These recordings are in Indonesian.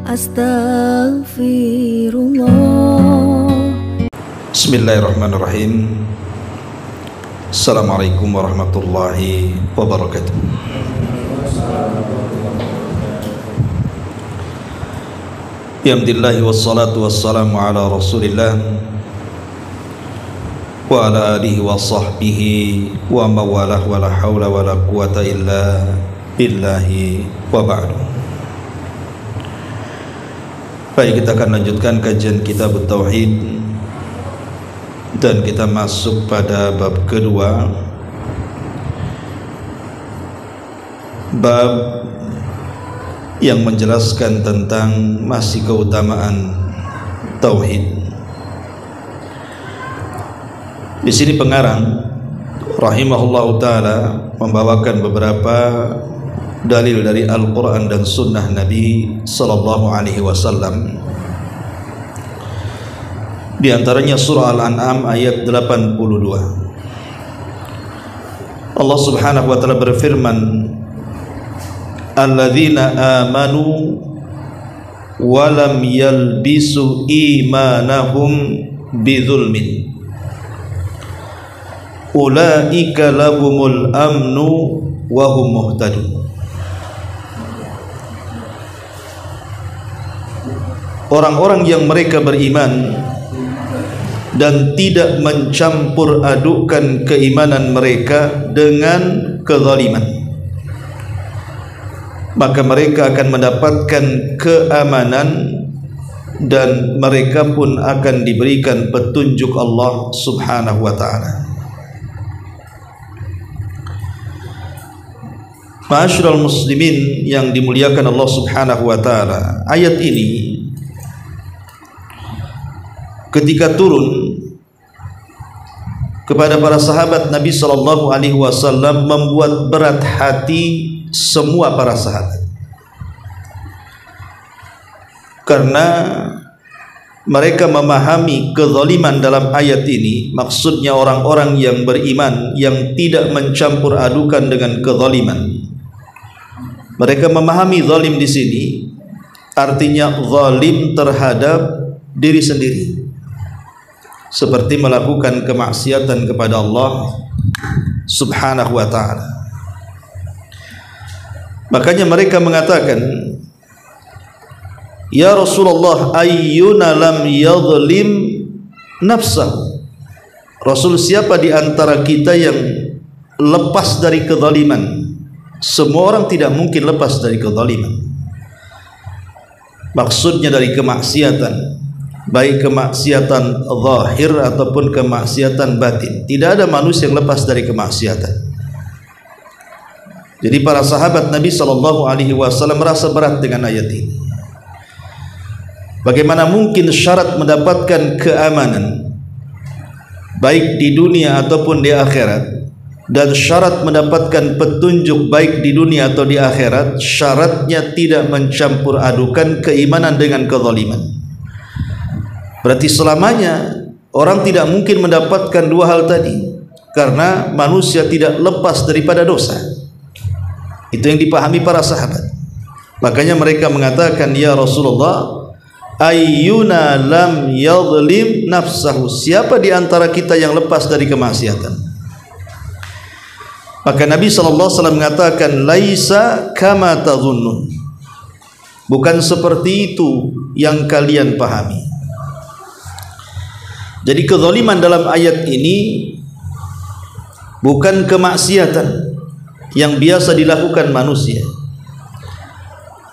Astaghfirullah. Bismillahirrahmanirrahim. Assalamualaikum warahmatullahi wabarakatuh. Alhamdulillah wassalatu wassalamu ala Rasulillah wa ala alihi wa sahbihi wa mawalah wa la hawla wa la quwata illa billahi wa ba'du. Baik, kita akan lanjutkan kajian kitab Tauhid dan kita masuk pada bab kedua, bab yang menjelaskan tentang masih keutamaan tauhid. Di sini pengarang rahimahullahu taala membawakan beberapa dalil dari Al-Quran dan Sunnah Nabi sallallahu alaihi wasallam. Di antaranya surah Al-An'am ayat 82. Allah Subhanahu wa taala berfirman, alladzina amanu wa lam yalbisu imanahum bidzulmin ulaika lahumul amnu wa hum muhtadun. Orang-orang yang mereka beriman dan tidak mencampur adukkan keimanan mereka dengan kezaliman, maka mereka akan mendapatkan keamanan dan mereka pun akan diberikan petunjuk Allah Subhanahu wa ta'ala. Ma'asyiral muslimin yang dimuliakan Allah Subhanahu wa ta'ala, ayat ini ketika turun kepada para sahabat Nabi sallallahu alaihi wasallam membuat berat hati semua para sahabat, karena mereka memahami kezaliman dalam ayat ini maksudnya orang-orang yang beriman yang tidak mencampur adukan dengan kezaliman. Mereka memahami zalim di sini artinya zalim terhadap diri sendiri, seperti melakukan kemaksiatan kepada Allah Subhanahu wa ta'ala. Makanya mereka mengatakan, ya Rasulullah, ayyuna lam yadhlim nafsahu. Rasul, siapa di antara kita yang lepas dari kezaliman? Semua orang tidak mungkin lepas dari kezaliman. Maksudnya dari kemaksiatan, baik kemaksiatan zahir ataupun kemaksiatan batin. Tidak ada manusia yang lepas dari kemaksiatan. Jadi para sahabat Nabi sallallahu alaihi wasallam merasa berat dengan ayat ini. Bagaimana mungkin syarat mendapatkan keamanan baik di dunia ataupun di akhirat, dan syarat mendapatkan petunjuk baik di dunia atau di akhirat, syaratnya tidak mencampur adukan keimanan dengan kezaliman. Berarti selamanya orang tidak mungkin mendapatkan dua hal tadi, karena manusia tidak lepas daripada dosa. Itu yang dipahami para sahabat. Makanya mereka mengatakan, ya Rasulullah, ayyuna lam yadhlim nafsahu. Siapa di antara kita yang lepas dari kemaksiatan? Maka Nabi SAW mengatakan, laisa kama tadhunnun. Bukan seperti itu yang kalian pahami. Jadi kezaliman dalam ayat ini bukan kemaksiatan yang biasa dilakukan manusia,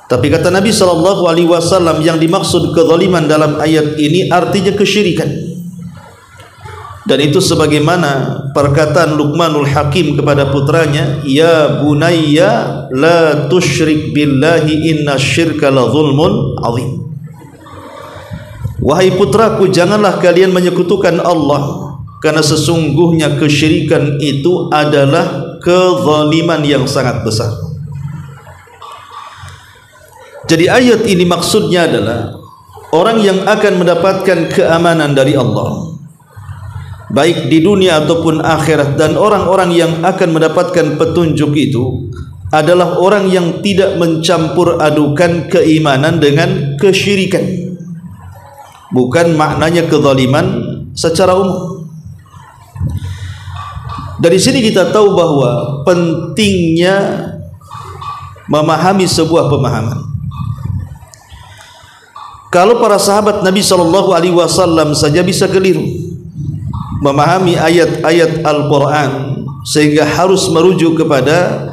tapi kata Nabi SAW, yang dimaksud kezaliman dalam ayat ini artinya kesyirikan. Dan itu sebagaimana perkataan Luqmanul Hakim kepada putranya, ya bunayya la tusyrik billahi inna syirka la zulmun azim. Wahai putraku, janganlah kalian menyekutukan Allah, karena sesungguhnya kesyirikan itu adalah kezaliman yang sangat besar. Jadi ayat ini maksudnya adalah orang yang akan mendapatkan keamanan dari Allah baik di dunia ataupun akhirat, dan orang-orang yang akan mendapatkan petunjuk itu adalah orang yang tidak mencampur adukan keimanan dengan kesyirikan. Bukan maknanya kezaliman secara umum. Dari sini kita tahu bahwa pentingnya memahami sebuah pemahaman. Kalau para sahabat Nabi SAW saja bisa keliru memahami ayat-ayat Al-Quran sehingga harus merujuk kepada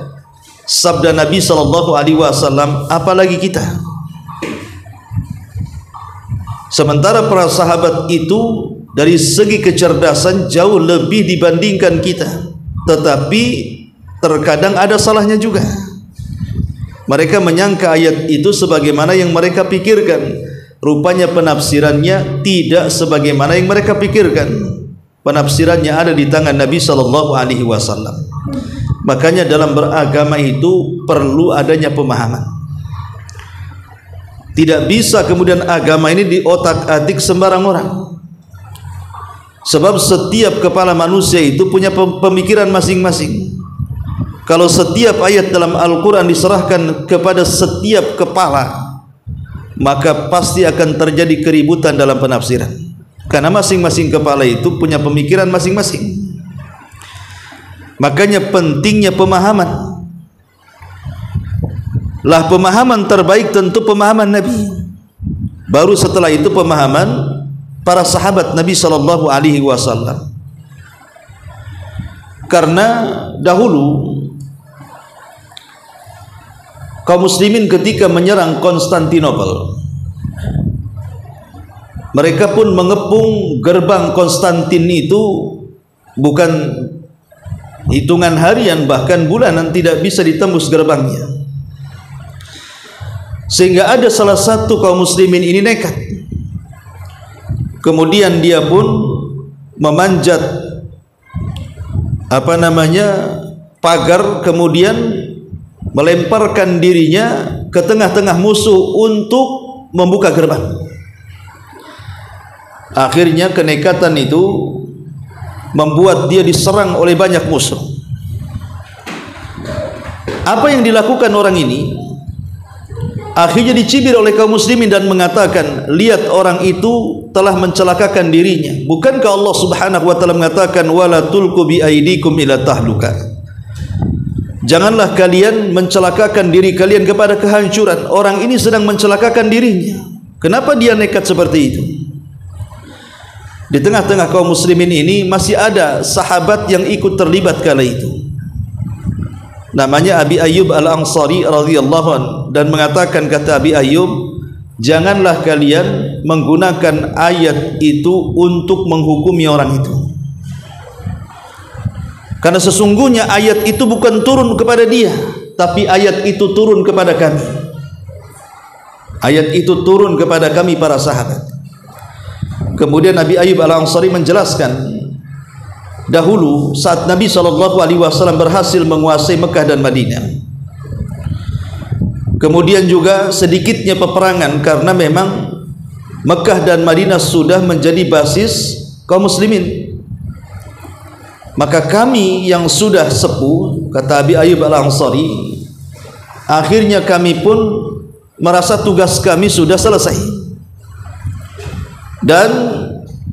sabda Nabi SAW, apalagi kita. Sementara para sahabat itu dari segi kecerdasan jauh lebih dibandingkan kita, tetapi terkadang ada salahnya juga. Mereka menyangka ayat itu sebagaimana yang mereka pikirkan, rupanya penafsirannya tidak sebagaimana yang mereka pikirkan. Penafsirannya ada di tangan Nabi SAW. Makanya dalam beragama itu perlu adanya pemahaman. Tidak bisa kemudian agama ini diotak-atik sembarang orang. Sebab setiap kepala manusia itu punya pemikiran masing-masing. Kalau setiap ayat dalam Al-Quran diserahkan kepada setiap kepala, maka pasti akan terjadi keributan dalam penafsiran. Karena masing-masing kepala itu punya pemikiran masing-masing. Makanya pentingnya pemahaman. Lah pemahaman terbaik tentu pemahaman Nabi. Baru setelah itu pemahaman para sahabat Nabi SAW. Karena dahulu kaum muslimin ketika menyerang Konstantinopel, mereka pun mengepung gerbang Konstantin itu bukan hitungan harian, bahkan bulanan tidak bisa ditembus gerbangnya. Sehingga ada salah satu kaum muslimin ini nekat. Kemudian dia pun memanjat pagar, kemudian melemparkan dirinya ke tengah-tengah musuh untuk membuka gerbang. Akhirnya kenekatan itu membuat dia diserang oleh banyak musuh. Apa yang dilakukan orang ini? Akhirnya dicibir oleh kaum muslimin dan mengatakan, lihat orang itu telah mencelakakan dirinya. Bukankah Allah Subhanahu wa taala mengatakan, wala tulqu bi aidikum ila tahluka. Janganlah kalian mencelakakan diri kalian kepada kehancuran. Orang ini sedang mencelakakan dirinya. Kenapa dia nekat seperti itu? Di tengah-tengah kaum muslimin ini masih ada sahabat yang ikut terlibat kala itu. Namanya Abi Ayyub Al-Ansari radhiyallahu anhu, dan mengatakan, kata Abi Ayyub, janganlah kalian menggunakan ayat itu untuk menghukumi orang itu. Karena sesungguhnya ayat itu bukan turun kepada dia, tapi ayat itu turun kepada kami. Ayat itu turun kepada kami para sahabat. Kemudian Nabi Ayyub Al-Ansari menjelaskan, dahulu saat Nabi SAW berhasil menguasai Mekah dan Madinah, kemudian juga sedikitnya peperangan karena memang Mekah dan Madinah sudah menjadi basis kaum muslimin. Maka kami yang sudah sepuh, kata Abi Ayyub Al-Ansari, akhirnya kami pun merasa tugas kami sudah selesai, dan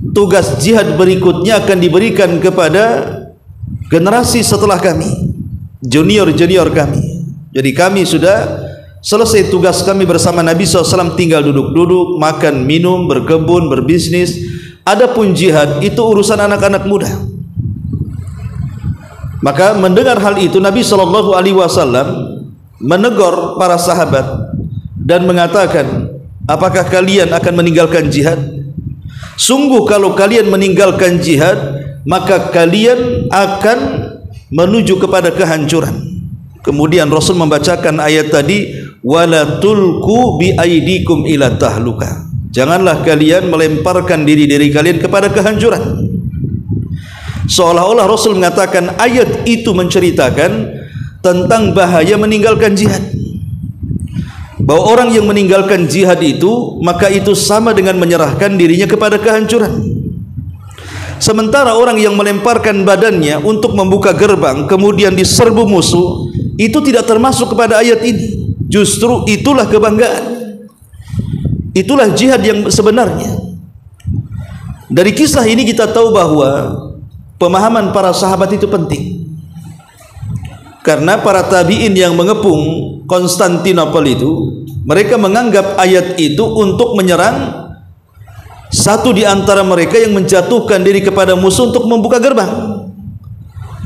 tugas jihad berikutnya akan diberikan kepada generasi setelah kami, junior-junior kami. Jadi kami sudah selesai tugas kami bersama Nabi SAW, tinggal duduk-duduk, makan, minum, berkebun, berbisnis. Adapun jihad itu urusan anak-anak muda. Maka mendengar hal itu, Nabi SAW menegur para sahabat dan mengatakan, apakah kalian akan meninggalkan jihad? Sungguh kalau kalian meninggalkan jihad, maka kalian akan menuju kepada kehancuran. Kemudian Rasul membacakan ayat tadi, wala tulqu bi aidikum ila tahluka. Janganlah kalian melemparkan diri-diri kalian kepada kehancuran. Seolah-olah Rasul mengatakan ayat itu menceritakan tentang bahaya meninggalkan jihad, bahwa orang yang meninggalkan jihad itu, maka itu sama dengan menyerahkan dirinya kepada kehancuran. Sementara orang yang melemparkan badannya untuk membuka gerbang kemudian diserbu musuh, itu tidak termasuk kepada ayat ini. Justru itulah kebanggaan, itulah jihad yang sebenarnya. Dari kisah ini kita tahu bahwa pemahaman para sahabat itu penting, karena para tabi'in yang mengepung Konstantinopel itu, mereka menganggap ayat itu untuk menyerang satu di antara mereka yang menjatuhkan diri kepada musuh untuk membuka gerbang.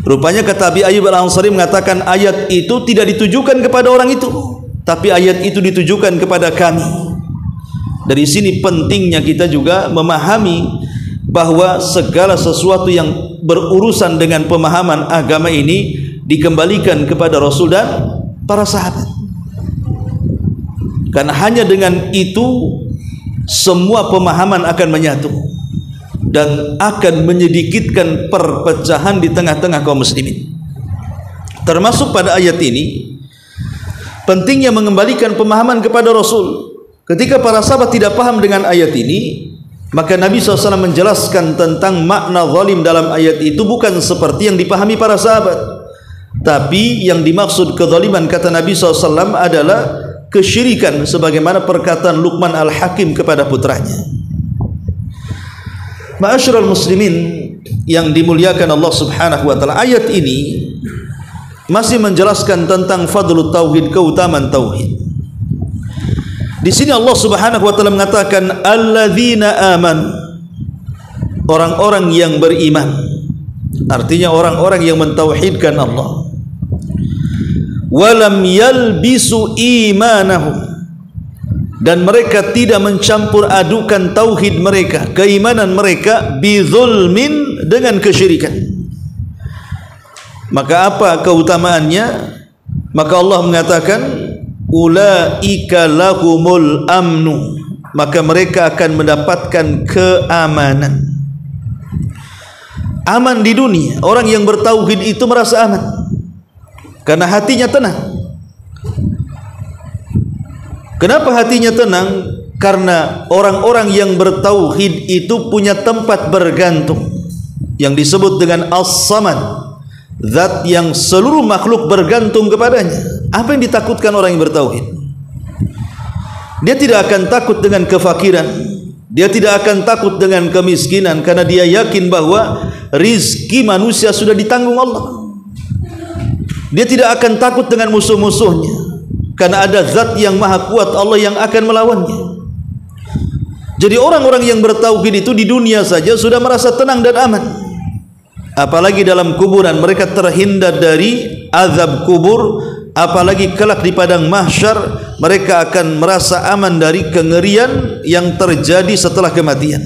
Rupanya kata Abi Ayyub Al-Ansari mengatakan ayat itu tidak ditujukan kepada orang itu, tapi ayat itu ditujukan kepada kami. Dari sini pentingnya kita juga memahami bahwa segala sesuatu yang berurusan dengan pemahaman agama ini dikembalikan kepada Rasul dan para sahabat, karena hanya dengan itu semua pemahaman akan menyatu dan akan menyedikitkan perpecahan di tengah-tengah kaum muslimin. Termasuk pada ayat ini pentingnya mengembalikan pemahaman kepada Rasul. Ketika para sahabat tidak paham dengan ayat ini, maka Nabi SAW menjelaskan tentang makna zalim dalam ayat itu bukan seperti yang dipahami para sahabat, tapi yang dimaksud kezaliman kata Nabi SAW adalah kesyirikan, sebagaimana perkataan Luqman Al-Hakim kepada putranya. Ma'asyiral muslimin yang dimuliakan Allah Subhanahu wa taala, ayat ini masih menjelaskan tentang fadlut tauhid, keutamaan tauhid. Di sini Allah Subhanahu wa taala mengatakan alladzina amanu, orang-orang yang beriman, artinya orang-orang yang mentauhidkan Allah. Walam yalbisu imanahum, dan mereka tidak mencampur adukan tauhid mereka, keimanan mereka, bizulmin, dengan kesyirikan. Maka apa keutamaannya? Maka Allah mengatakan ulaika lahumul amnu, maka mereka akan mendapatkan keamanan. Aman di dunia. Orang yang bertauhid itu merasa aman karena hatinya tenang. Kenapa hatinya tenang? Karena orang-orang yang bertauhid itu punya tempat bergantung yang disebut dengan As-Samad, zat yang seluruh makhluk bergantung kepadanya. Apa yang ditakutkan orang yang bertauhid? Dia tidak akan takut dengan kefakiran, dia tidak akan takut dengan kemiskinan, karena dia yakin bahwa rizki manusia sudah ditanggung Allah. Dia tidak akan takut dengan musuh-musuhnya, karena ada zat yang maha kuat, Allah yang akan melawannya. Jadi orang-orang yang bertauhid itu di dunia saja sudah merasa tenang dan aman, apalagi dalam kuburan mereka terhindar dari azab kubur, apalagi kelak di padang mahsyar mereka akan merasa aman dari kengerian yang terjadi setelah kematian,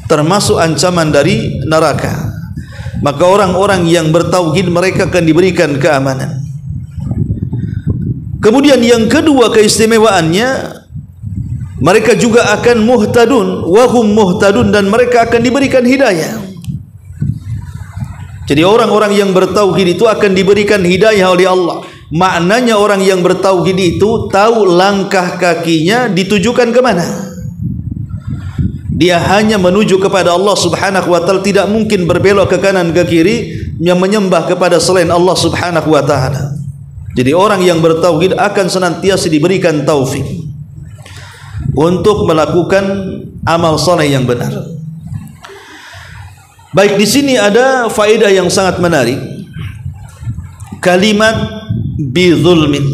termasuk ancaman dari neraka. Maka orang-orang yang bertauhid mereka akan diberikan keamanan. Kemudian yang kedua keistimewaannya, mereka juga akan muhtadun, wahum muhtadun, dan mereka akan diberikan hidayah. Jadi orang-orang yang bertauhid itu akan diberikan hidayah oleh Allah. Maknanya orang yang bertauhid itu tahu langkah kakinya ditujukan kemana. Dia hanya menuju kepada Allah Subhanahu wa taala, tidak mungkin berbelok ke kanan ke kiri yang menyembah kepada selain Allah Subhanahu wa taala. Jadi orang yang bertauhid akan senantiasa diberikan taufik untuk melakukan amal saleh yang benar. Baik, di sini ada faedah yang sangat menarik. Kalimat bizulmin,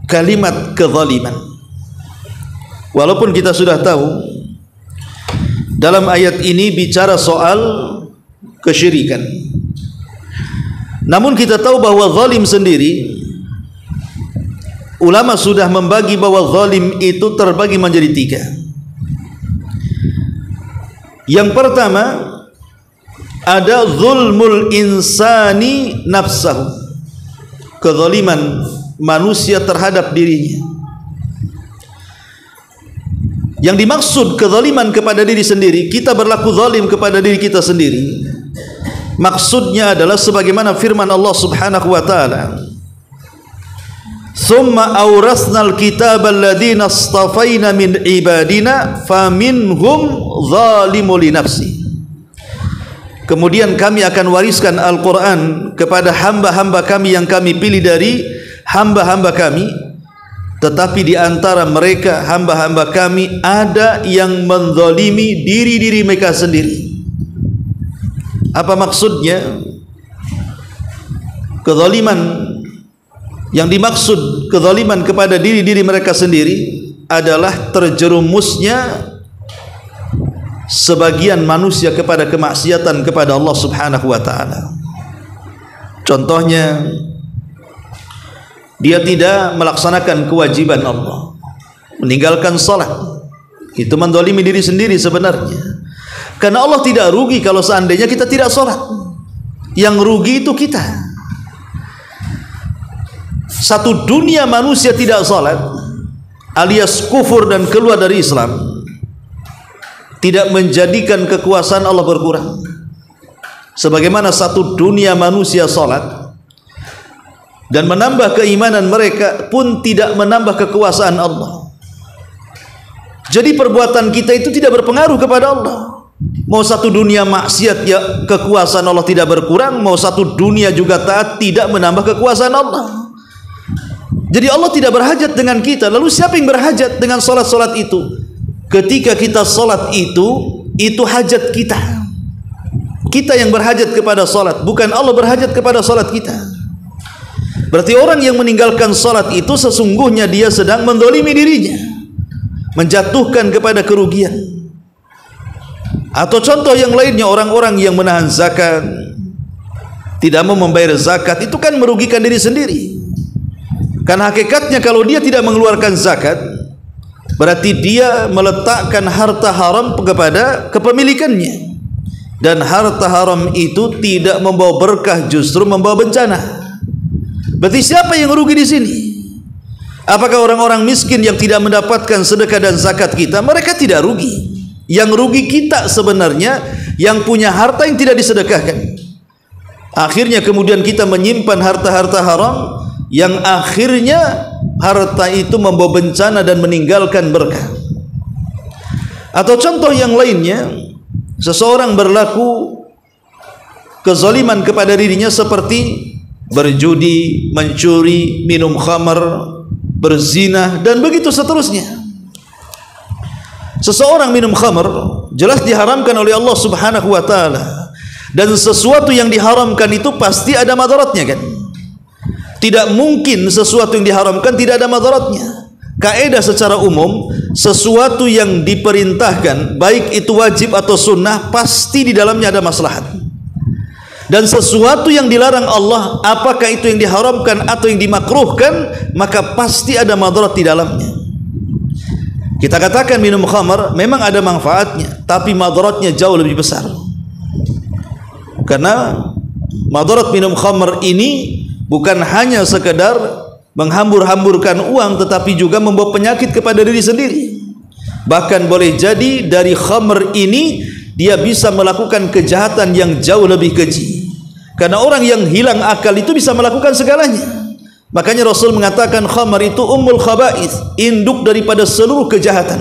kalimat kezaliman. Walaupun kita sudah tahu dalam ayat ini bicara soal kesyirikan, namun kita tahu bahwa zalim sendiri, ulama sudah membagi bahwa zalim itu terbagi menjadi tiga. Yang pertama ada zulmul insani nafsahu, kezaliman manusia terhadap dirinya. Yang dimaksud kezaliman kepada diri sendiri, kita berlaku zalim kepada diri kita sendiri, maksudnya adalah sebagaimana firman Allah Subhanahu wa taala, "Tsumma awrasnal kitaba alladziina astafaina min ibadina faminhum zalimun li nafsi." Kemudian kami akan wariskan Al-Quran kepada hamba-hamba kami yang kami pilih dari hamba-hamba kami. Tetapi di antara mereka hamba-hamba kami ada yang menzalimi diri-diri mereka sendiri. Apa maksudnya? Kezaliman yang dimaksud, kezaliman kepada diri-diri mereka sendiri adalah terjerumusnya sebagian manusia kepada kemaksiatan kepada Allah Subhanahu wa taala. Contohnya, dia tidak melaksanakan kewajiban Allah, meninggalkan salat. Itu menzalimi diri sendiri sebenarnya. Karena Allah tidak rugi kalau seandainya kita tidak salat. Yang rugi itu kita. Satu dunia manusia tidak salat alias kufur dan keluar dari Islam tidak menjadikan kekuasaan Allah berkurang. Sebagaimana satu dunia manusia salat dan menambah keimanan mereka pun tidak menambah kekuasaan Allah. Jadi perbuatan kita itu tidak berpengaruh kepada Allah. Mau satu dunia maksiat ya kekuasaan Allah tidak berkurang, mau satu dunia juga taat tidak menambah kekuasaan Allah. Jadi Allah tidak berhajat dengan kita. Lalu siapa yang berhajat dengan salat-salat itu? Ketika kita salat itu hajat kita. Kita yang berhajat kepada salat, bukan Allah berhajat kepada salat kita. Berarti orang yang meninggalkan salat itu sesungguhnya dia sedang menzalimi dirinya, menjatuhkan kepada kerugian. Atau contoh yang lainnya, orang-orang yang menahan zakat, tidak mau membayar zakat, itu kan merugikan diri sendiri. Karena hakikatnya kalau dia tidak mengeluarkan zakat, berarti dia meletakkan harta haram kepada kepemilikannya. Dan harta haram itu tidak membawa berkah, justru membawa bencana. Berarti siapa yang rugi di sini? Apakah orang-orang miskin yang tidak mendapatkan sedekah dan zakat kita? Mereka tidak rugi. Yang rugi kita sebenarnya yang punya harta yang tidak disedekahkan. Akhirnya kemudian kita menyimpan harta-harta haram yang akhirnya harta itu membawa bencana dan meninggalkan berkah. Atau contoh yang lainnya, seseorang berlaku kezaliman kepada dirinya seperti berjudi, mencuri, minum khamar, berzina, dan begitu seterusnya. Seseorang minum khamar jelas diharamkan oleh Allah Subhanahu wa taala, dan sesuatu yang diharamkan itu pasti ada madaratnya kan? Tidak mungkin sesuatu yang diharamkan tidak ada madaratnya. Kaidah secara umum, sesuatu yang diperintahkan, baik itu wajib atau sunnah, pasti di dalamnya ada maslahat. Dan sesuatu yang dilarang Allah, apakah itu yang diharamkan atau yang dimakruhkan, maka pasti ada madarat di dalamnya. Kita katakan minum khamar memang ada manfaatnya, tapi madaratnya jauh lebih besar. Karena madarat minum khamar ini bukan hanya sekedar menghambur-hamburkan uang, tetapi juga membawa penyakit kepada diri sendiri. Bahkan boleh jadi dari khamr ini dia bisa melakukan kejahatan yang jauh lebih keji. Karena orang yang hilang akal itu bisa melakukan segalanya. Makanya Rasul mengatakan khamr itu ummul khaba'ith, induk daripada seluruh kejahatan.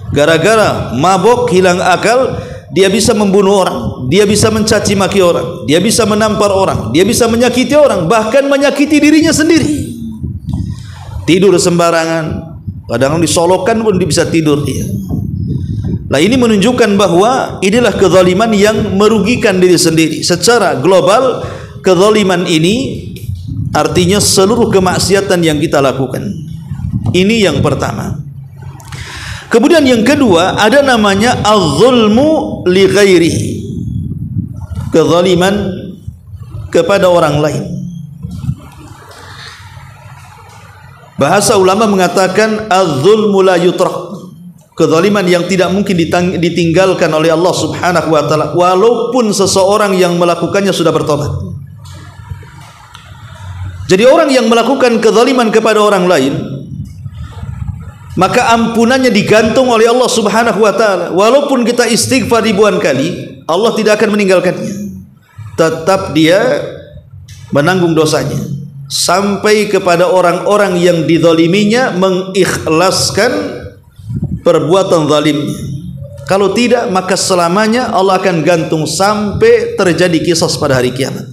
Gara-gara mabok, hilang akal, dia bisa membunuh orang, dia bisa mencaci maki orang, dia bisa menampar orang, dia bisa menyakiti orang, bahkan menyakiti dirinya sendiri. Tidur sembarangan, kadang disolokkan pun dia bisa tidur dia. Nah, ini menunjukkan bahwa inilah kezaliman yang merugikan diri sendiri. Secara global, kezaliman ini artinya seluruh kemaksiatan yang kita lakukan. Ini yang pertama. Kemudian yang kedua ada namanya az-zulmu li ghairihi, kezaliman kepada orang lain. Bahasa ulama mengatakan az-zulmu la yutrak, kezaliman yang tidak mungkin ditinggalkan oleh Allah Subhanahu wa taala walaupun seseorang yang melakukannya sudah bertobat. Jadi orang yang melakukan kezaliman kepada orang lain, maka ampunannya digantung oleh Allah Subhanahu wa taala. Walaupun kita istighfar ribuan kali, Allah tidak akan meninggalkannya. Tetap dia menanggung dosanya sampai kepada orang-orang yang dizaliminya mengikhlaskan perbuatan zalimnya. Kalau tidak, maka selamanya Allah akan gantung sampai terjadi qisas pada hari kiamat.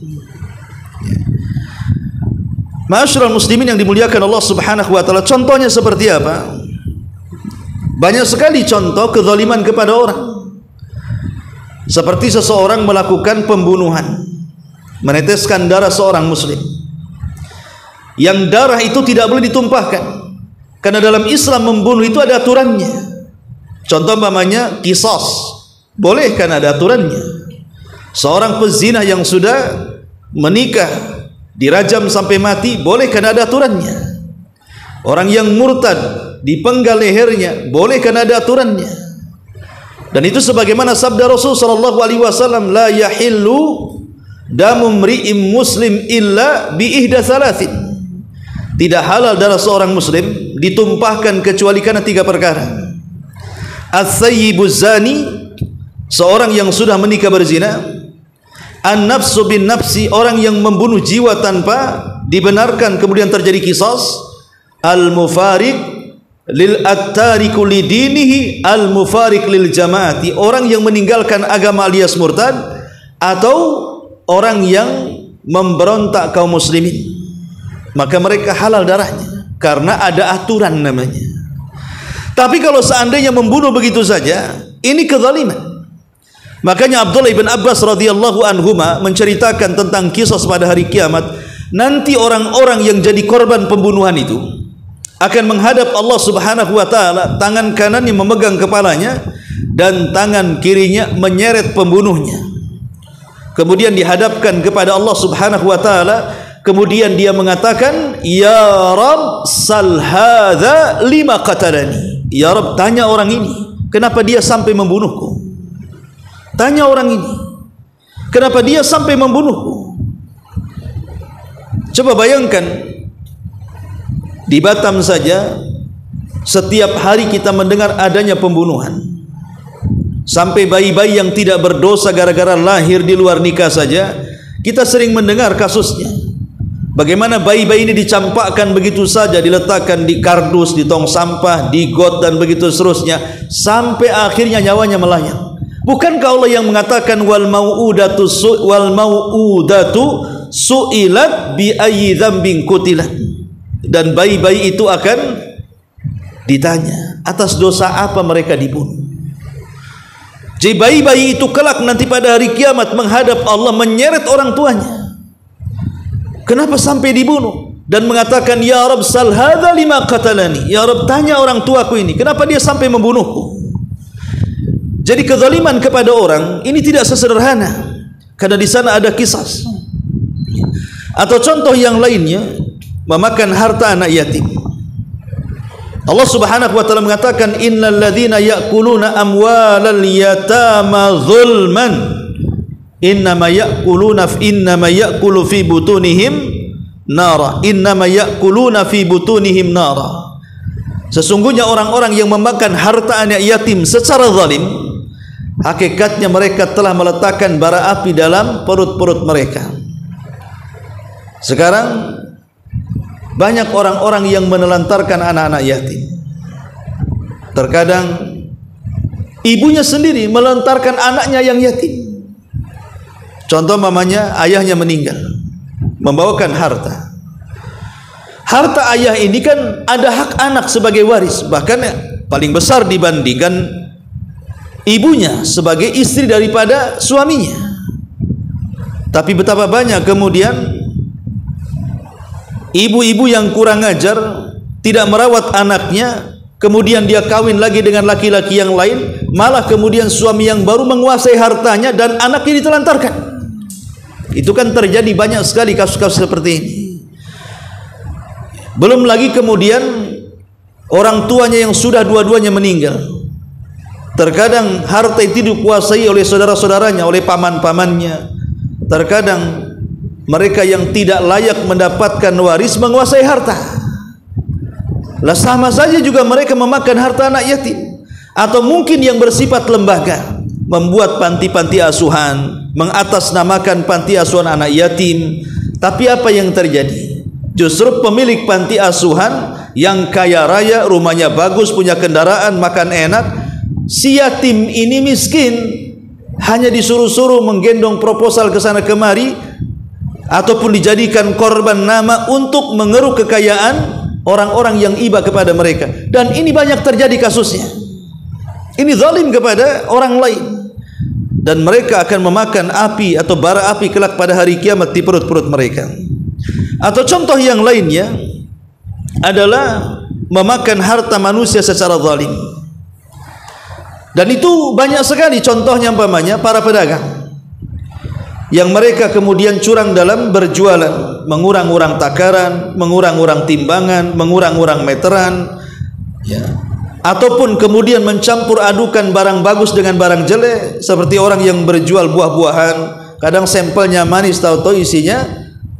Ma'asyiral muslimin yang dimuliakan Allah Subhanahu wa taala, contohnya seperti apa? Banyak sekali contoh kezaliman kepada orang. Seperti seseorang melakukan pembunuhan, meneteskan darah seorang muslim. Yang darah itu tidak boleh ditumpahkan, karena dalam Islam membunuh itu ada aturannya. Contoh umpamanya qisas, boleh kan, ada aturannya. Seorang pezina yang sudah menikah dirajam sampai mati, boleh kan, ada aturannya. Orang yang murtad dipenggal lehernya, boleh kan, ada aturannya. Dan itu sebagaimana sabda Rasul sallallahu alaihi wasallam, la yahillu damu mri'im muslim illa bi ihda thalathin. Tidak halal darah seorang muslim ditumpahkan kecuali karena 3 perkara. As-sayyibuz zani, seorang yang sudah menikah berzina. An-nafsu bin nafsi, orang yang membunuh jiwa tanpa dibenarkan kemudian terjadi qisas. Al-mufariq lil attariku lidinihi al-mufariq lil jamaati, orang yang meninggalkan agama alias murtad, atau orang yang memberontak kaum muslimin, maka mereka halal darahnya karena ada aturan namanya. Tapi kalau seandainya membunuh begitu saja, ini kezaliman. Makanya Abdullah ibn Abbas radhiyallahu anhuma menceritakan tentang kisah pada hari kiamat. Nanti orang-orang yang jadi korban pembunuhan itu akan menghadap Allah Subhanahu wa taala, tangan kanannya memegang kepalanya dan tangan kirinya menyeret pembunuhnya. Kemudian dihadapkan kepada Allah Subhanahu wa taala, kemudian dia mengatakan, ya Rabb, sal hadza lima qatalani. Ya Rabb, tanya orang ini, kenapa dia sampai membunuhku? Tanya orang ini, kenapa dia sampai membunuhku? Coba bayangkan, di Batam saja setiap hari kita mendengar adanya pembunuhan. Sampai bayi-bayi yang tidak berdosa gara-gara lahir di luar nikah saja kita sering mendengar kasusnya. Bagaimana bayi-bayi ini dicampakkan begitu saja, diletakkan di kardus, di tong sampah, di got dan begitu seterusnya, sampai akhirnya nyawanya melayang. Bukankah Allah yang mengatakan wal mau'udatu su'ilat bi ayyi dzambin qutilat, dan bayi-bayi itu akan ditanya atas dosa apa mereka dibunuh. Jadi bayi-bayi itu kelak nanti pada hari kiamat menghadap Allah, menyeret orang tuanya, kenapa sampai dibunuh, dan mengatakan ya Rabb sal hadza lima qatalani. Ya Rabb, tanya orang tuaku ini, kenapa dia sampai membunuhku? Jadi kezaliman kepada orang ini tidak sesederhana, karena di sana ada qisas. Atau contoh yang lainnya, memakan harta anak yatim. Allah Subhanahu wa taala mengatakan innal ladzina ya'kuluna amwalal yatama zulman innama ya'kulu fi butunihim nara. Innama ya'kuluna fi butunihim nara. Sesungguhnya orang-orang yang memakan harta anak yatim secara zalim, hakikatnya mereka telah meletakkan bara api dalam perut-perut mereka. Sekarang banyak orang-orang yang menelantarkan anak-anak yatim. Terkadang ibunya sendiri melantarkan anaknya yang yatim. Contoh mamanya, ayahnya meninggal, membawakan harta. Harta ayah ini kan ada hak anak sebagai waris, bahkan paling besar dibandingkan ibunya sebagai istri daripada suaminya. Tapi betapa banyak kemudian ibu-ibu yang kurang ajar, tidak merawat anaknya, kemudian dia kawin lagi dengan laki-laki yang lain, malah kemudian suami yang baru menguasai hartanya dan anaknya ditelantarkan. Itu kan terjadi banyak sekali kasus-kasus seperti ini. Belum lagi kemudian orang tuanya yang sudah dua-duanya meninggal. Terkadang harta itu dikuasai oleh saudara-saudaranya, oleh paman-pamannya. Terkadang mereka yang tidak layak mendapatkan waris menguasai harta. Lah sama saja juga mereka memakan harta anak yatim. Atau mungkin yang bersifat lembaga, membuat panti-panti asuhan, mengatasnamakan panti asuhan anak yatim. Tapi apa yang terjadi? Justru pemilik panti asuhan yang kaya raya, rumahnya bagus, punya kendaraan, makan enak, si yatim ini miskin, hanya disuruh-suruh menggendong proposal ke sana kemari, ataupun dijadikan korban nama untuk mengeruk kekayaan orang-orang yang iba kepada mereka. Dan ini banyak terjadi kasusnya. Ini zalim kepada orang lain, dan mereka akan memakan api atau bara api kelak pada hari kiamat di perut-perut mereka. Atau contoh yang lainnya adalah memakan harta manusia secara zalim. Dan itu banyak sekali contohnya, umpamanya para pedagang yang mereka kemudian curang dalam berjualan, mengurang-urang takaran, mengurang-urang timbangan, mengurang-urang meteran, ya. Ataupun kemudian mencampur adukan barang bagus dengan barang jelek, seperti orang yang berjual buah-buahan, kadang sampelnya manis, tahu-tahu isinya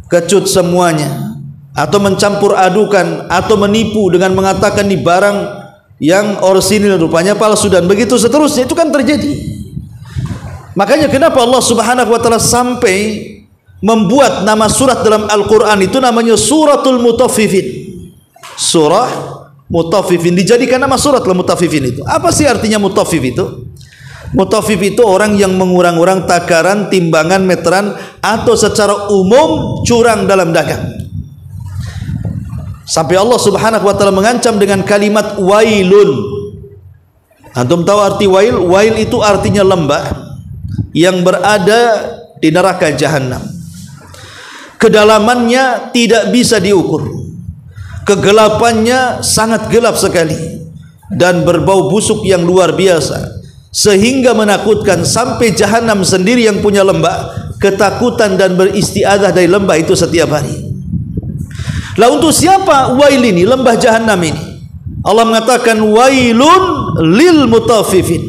kecut semuanya. Atau mencampur adukan atau menipu dengan mengatakan di barang yang orisinil rupanya palsu, dan begitu seterusnya. Itu kan terjadi. Makanya kenapa Allah Subhanahu wa taala sampai membuat nama surat dalam Al-Qur'an itu namanya Suratul Mutaffifin. Surah Mutaffifin, dijadikan nama surat Mutaffifin itu. Apa sih artinya mutaffif itu? Mutaffif itu orang yang mengurang-urang takaran, timbangan, meteran, atau secara umum curang dalam dagang. Sampai Allah Subhanahu wa taala mengancam dengan kalimat wailun. Antum tahu arti wail? Wail itu artinya lembah yang berada di neraka jahanam. Kedalamannya tidak bisa diukur. Kegelapannya sangat gelap sekali dan berbau busuk yang luar biasa, sehingga menakutkan. Sampai jahanam sendiri yang punya lembah ketakutan dan beristiadah dari lembah itu setiap hari. Lah untuk siapa wail ini, lembah jahanam ini? Allah mengatakan wailun lil mutaffifin,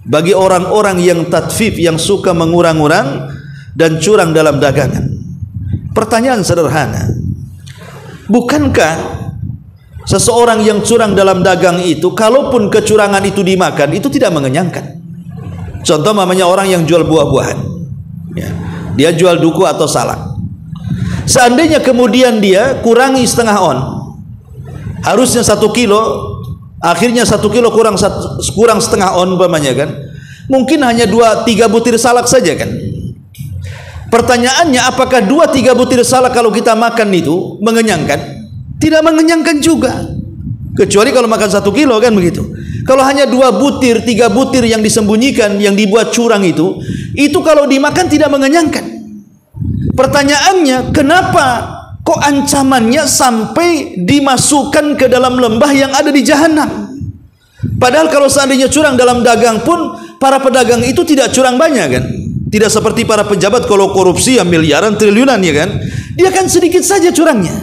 bagi orang-orang yang tatfif, yang suka mengurang-urang dan curang dalam dagangan. Pertanyaan sederhana, bukankah seseorang yang curang dalam dagang itu, kalaupun kecurangan itu dimakan, itu tidak mengenyangkan? Contoh namanya orang yang jual buah-buahan, ya, dia jual duku atau salak. Seandainya kemudian dia kurangi setengah on, harusnya 1 kilo, akhirnya 1 kilo kurang setengah on umpamanya kan, mungkin hanya 2-3 butir salak saja kan. Pertanyaannya, apakah 2-3 butir salak kalau kita makan itu mengenyangkan? Tidak mengenyangkan juga, kecuali kalau makan 1 kilo kan begitu. Kalau hanya 2 butir, 3 butir yang disembunyikan, yang dibuat curang itu kalau dimakan tidak mengenyangkan. Pertanyaannya, kenapa kok ancamannya sampai dimasukkan ke dalam lembah yang ada di jahanam? Padahal kalau seandainya curang dalam dagang pun, para pedagang itu tidak curang banyak kan? Tidak seperti para pejabat kalau korupsi yang miliaran, triliunan ya kan? Dia kan sedikit saja curangnya.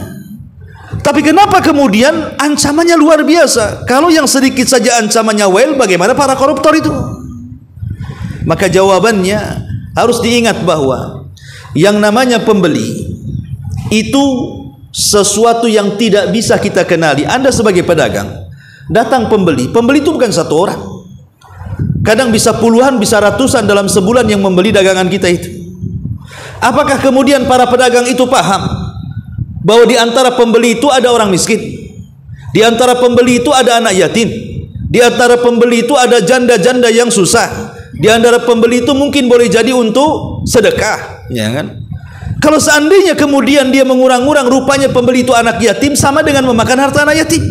Tapi kenapa kemudian ancamannya luar biasa? Kalau yang sedikit saja ancamannya wail, bagaimana para koruptor itu? Maka jawabannya harus diingat bahwa yang namanya pembeli itu sesuatu yang tidak bisa kita kenali. Anda sebagai pedagang, datang pembeli itu bukan satu orang. Kadang bisa puluhan, bisa ratusan dalam sebulan yang membeli dagangan kita itu. Apakah kemudian para pedagang itu paham bahwa di antara pembeli itu ada orang miskin, di antara pembeli itu ada anak yatim, di antara pembeli itu ada janda-janda yang susah, di antara pembeli itu mungkin boleh jadi untuk sedekah, ya kan? Kalau seandainya kemudian dia mengurang-urang, rupanya pembeli itu anak yatim, sama dengan memakan harta anak yatim.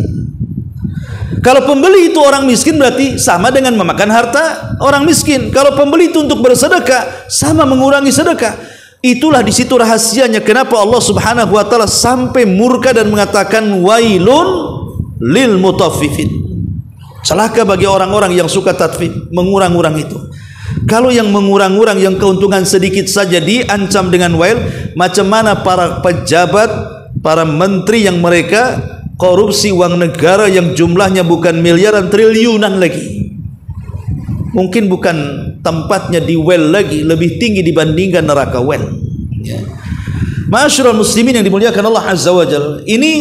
Kalau pembeli itu orang miskin, berarti sama dengan memakan harta orang miskin. Kalau pembeli itu untuk bersedekah, sama mengurangi sedekah. Itulah di situ rahasianya kenapa Allah Subhanahu wa taala sampai murka dan mengatakan wailun lil mutaffifin. Celaka bagi orang-orang yang suka tatfif, mengurang-urang itu. Kalau yang mengurang-urang, yang keuntungan sedikit saja diancam dengan wail, macam mana para pejabat, para menteri yang mereka korupsi uang negara yang jumlahnya bukan miliaran, triliunan lagi. Mungkin bukan tempatnya di well lagi, lebih tinggi dibandingkan neraka well, ya. Ma'asyiral muslimin yang dimuliakan Allah Azza wa Jalla. Ini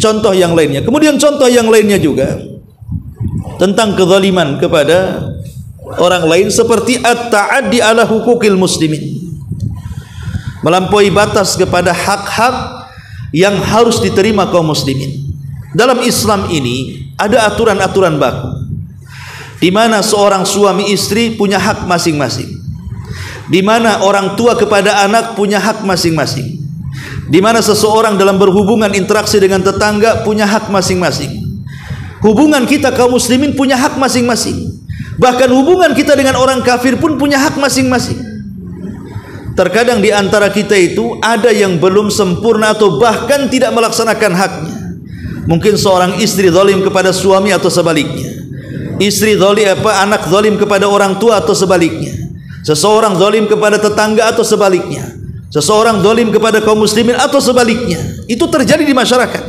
contoh yang lainnya. Kemudian contoh yang lainnya juga tentang kezaliman kepada orang lain, seperti at-ta'addi ala hukukil muslimin, melampaui batas kepada hak-hak yang harus diterima kaum muslimin. Dalam Islam ini ada aturan-aturan baku. di mana seorang suami istri punya hak masing-masing, di mana orang tua kepada anak punya hak masing-masing, di mana seseorang dalam berhubungan interaksi dengan tetangga punya hak masing-masing. Hubungan kita kaum muslimin punya hak masing-masing. Bahkan hubungan kita dengan orang kafir pun punya hak masing-masing. Terkadang di antara kita itu ada yang belum sempurna atau bahkan tidak melaksanakan haknya. Mungkin seorang istri zalim kepada suami atau sebaliknya. Anak zalim kepada orang tua atau sebaliknya. Seseorang zalim kepada tetangga atau sebaliknya. Seseorang zalim kepada kaum muslimin atau sebaliknya. Itu terjadi di masyarakat.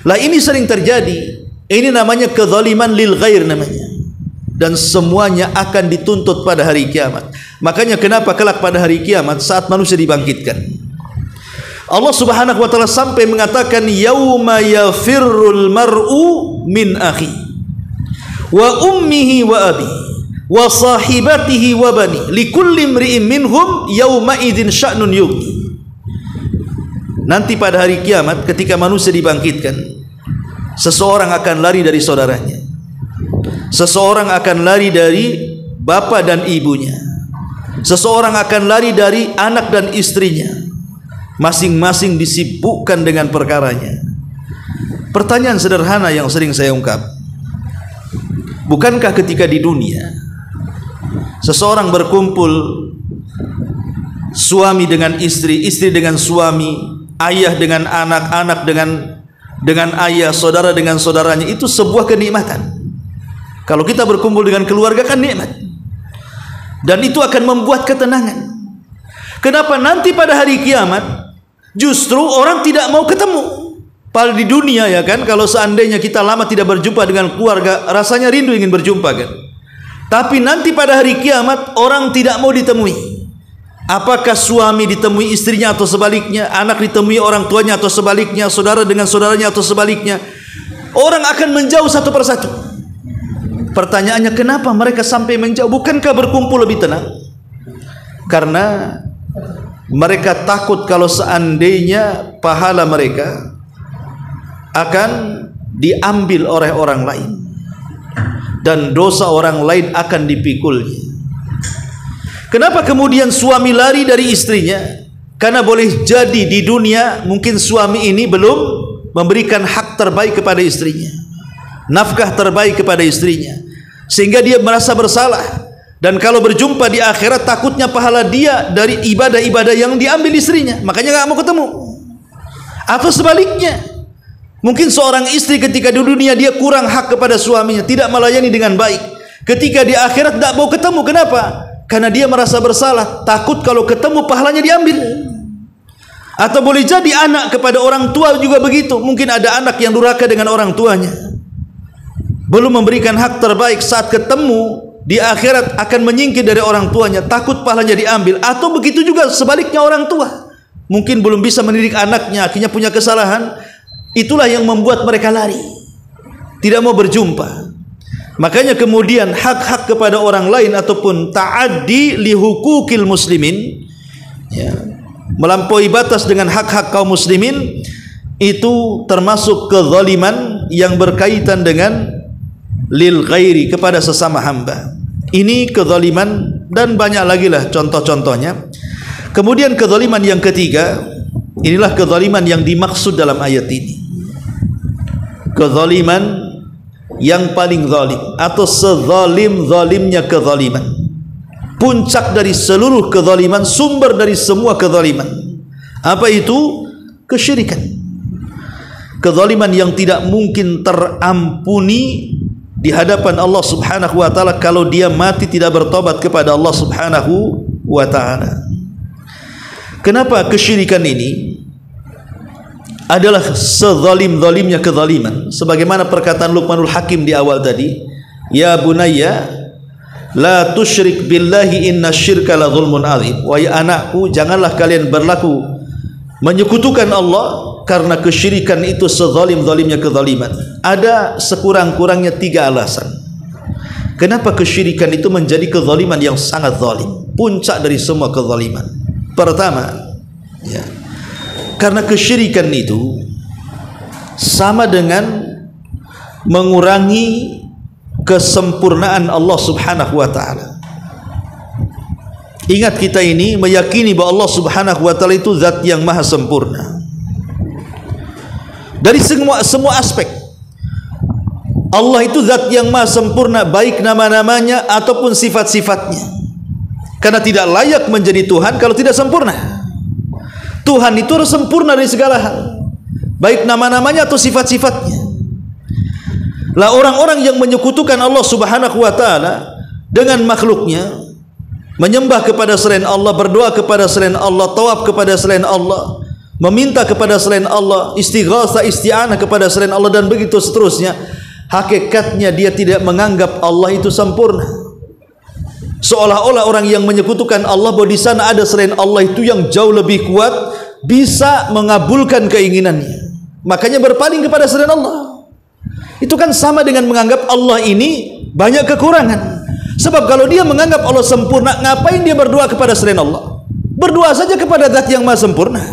Lah ini sering terjadi. Ini namanya kezaliman lil ghair namanya. Dan semuanya akan dituntut pada hari kiamat. Makanya kenapa kelak pada hari kiamat saat manusia dibangkitkan, Allah Subhanahu wa taala sampai mengatakan yauma yafirrul mar'u min akhi wa ummihi wa abi wa sahibatihi wa bani likulli imri'in minhum yauma idzin sya'nun yughni. Nanti pada hari kiamat ketika manusia dibangkitkan, seseorang akan lari dari saudaranya, seseorang akan lari dari bapa dan ibunya, seseorang akan lari dari anak dan istrinya, masing-masing disibukkan dengan perkaranya. Pertanyaan sederhana yang sering saya ungkap, bukankah ketika di dunia seseorang berkumpul, suami dengan istri, istri dengan suami, ayah dengan anak, anak dengan ayah, saudara dengan saudaranya, itu sebuah kenikmatan. Kalau kita berkumpul dengan keluarga kan nikmat, dan itu akan membuat ketenangan. Kenapa nanti pada hari kiamat justru orang tidak mau ketemu? Padahal di dunia ya kan, kalau seandainya kita lama tidak berjumpa dengan keluarga, rasanya rindu ingin berjumpa kan. Tapi nanti pada hari kiamat orang tidak mau ditemui. Apakah suami ditemui istrinya atau sebaliknya, anak ditemui orang tuanya atau sebaliknya, saudara dengan saudaranya atau sebaliknya, orang akan menjauh satu persatu. Pertanyaannya, kenapa mereka sampai menjauh? Bukankah berkumpul lebih tenang? Karena mereka takut kalau seandainya pahala mereka akan diambil oleh orang lain dan dosa orang lain akan dipikulnya. Kenapa kemudian suami lari dari istrinya? Karena boleh jadi di dunia mungkin suami ini belum memberikan hak terbaik kepada istrinya, nafkah terbaik kepada istrinya, sehingga dia merasa bersalah. Dan kalau berjumpa di akhirat, takutnya pahala dia dari ibadah-ibadah yang diambil istrinya, makanya gak mau ketemu. Atau sebaliknya, mungkin seorang istri ketika di dunia dia kurang hak kepada suaminya, tidak melayani dengan baik. Ketika di akhirat tidak mau ketemu. Kenapa? Karena dia merasa bersalah, takut kalau ketemu pahalanya diambil. Atau boleh jadi anak kepada orang tua juga begitu. Mungkin ada anak yang durhaka dengan orang tuanya, belum memberikan hak terbaik, saat ketemu di akhirat akan menyingkir dari orang tuanya, takut pahalanya diambil. Atau begitu juga sebaliknya, orang tua mungkin belum bisa mendidik anaknya, akhirnya punya kesalahan. Itulah yang membuat mereka lari, tidak mau berjumpa. Makanya kemudian hak-hak kepada orang lain ataupun ta'addi li hukukil muslimin, ya, melampaui batas dengan hak-hak kaum muslimin, itu termasuk kezaliman yang berkaitan dengan lil ghairi, kepada sesama hamba. Ini kezaliman, dan banyak lagi lah contoh-contohnya. Kemudian kezaliman yang ketiga, inilah kezaliman yang dimaksud dalam ayat ini. Kezaliman yang paling zalim, atau sezalim-zalimnya kezaliman, puncak dari seluruh kezaliman, sumber dari semua kezaliman. Apa itu? Kesyirikan. Kezaliman yang tidak mungkin terampuni di hadapan Allah Subhanahu wa taala kalau dia mati tidak bertobat kepada Allah Subhanahu wa taala. Kenapa kesyirikan ini adalah sezalim-zalimnya kezaliman? Sebagaimana perkataan Luqmanul Hakim di awal tadi, ya bunayya la tusyrik billahi inna syirka la zulmun azim. Wahai anakku, janganlah kalian berlaku menyekutukan Allah, karena kesyirikan itu sezalim-zalimnya kezaliman. Ada sekurang-kurangnya 3 alasan kenapa kesyirikan itu menjadi kezaliman yang sangat zalim, puncak dari semua kezaliman. Pertama, ya, karena kesyirikan itu sama dengan mengurangi kesempurnaan Allah Subhanahu wa taala. Ingat, kita ini meyakini bahwa Allah Subhanahu wa taala itu zat yang maha sempurna. Dari semua aspek, Allah itu zat yang maha sempurna, baik nama-namanya ataupun sifat-sifatnya. Karena tidak layak menjadi Tuhan kalau tidak sempurna. Tuhan itu harus sempurna dari segala hal, baik nama-namanya atau sifat-sifatnya. Lah orang-orang yang menyekutukan Allah Subhanahu wa taala dengan makhluknya, menyembah kepada selain Allah, berdoa kepada selain Allah, tawaf kepada selain Allah, meminta kepada selain Allah, istighatsah, isti'anah kepada selain Allah, dan begitu seterusnya, hakikatnya dia tidak menganggap Allah itu sempurna. Seolah-olah orang yang menyekutukan Allah bahwa di sana ada selain Allah itu yang jauh lebih kuat, bisa mengabulkan keinginannya, makanya berpaling kepada selain Allah. Itu kan sama dengan menganggap Allah ini banyak kekurangan. Sebab kalau dia menganggap Allah sempurna, ngapain dia berdoa kepada selain Allah? Berdoa saja kepada zat yang maha sempurna.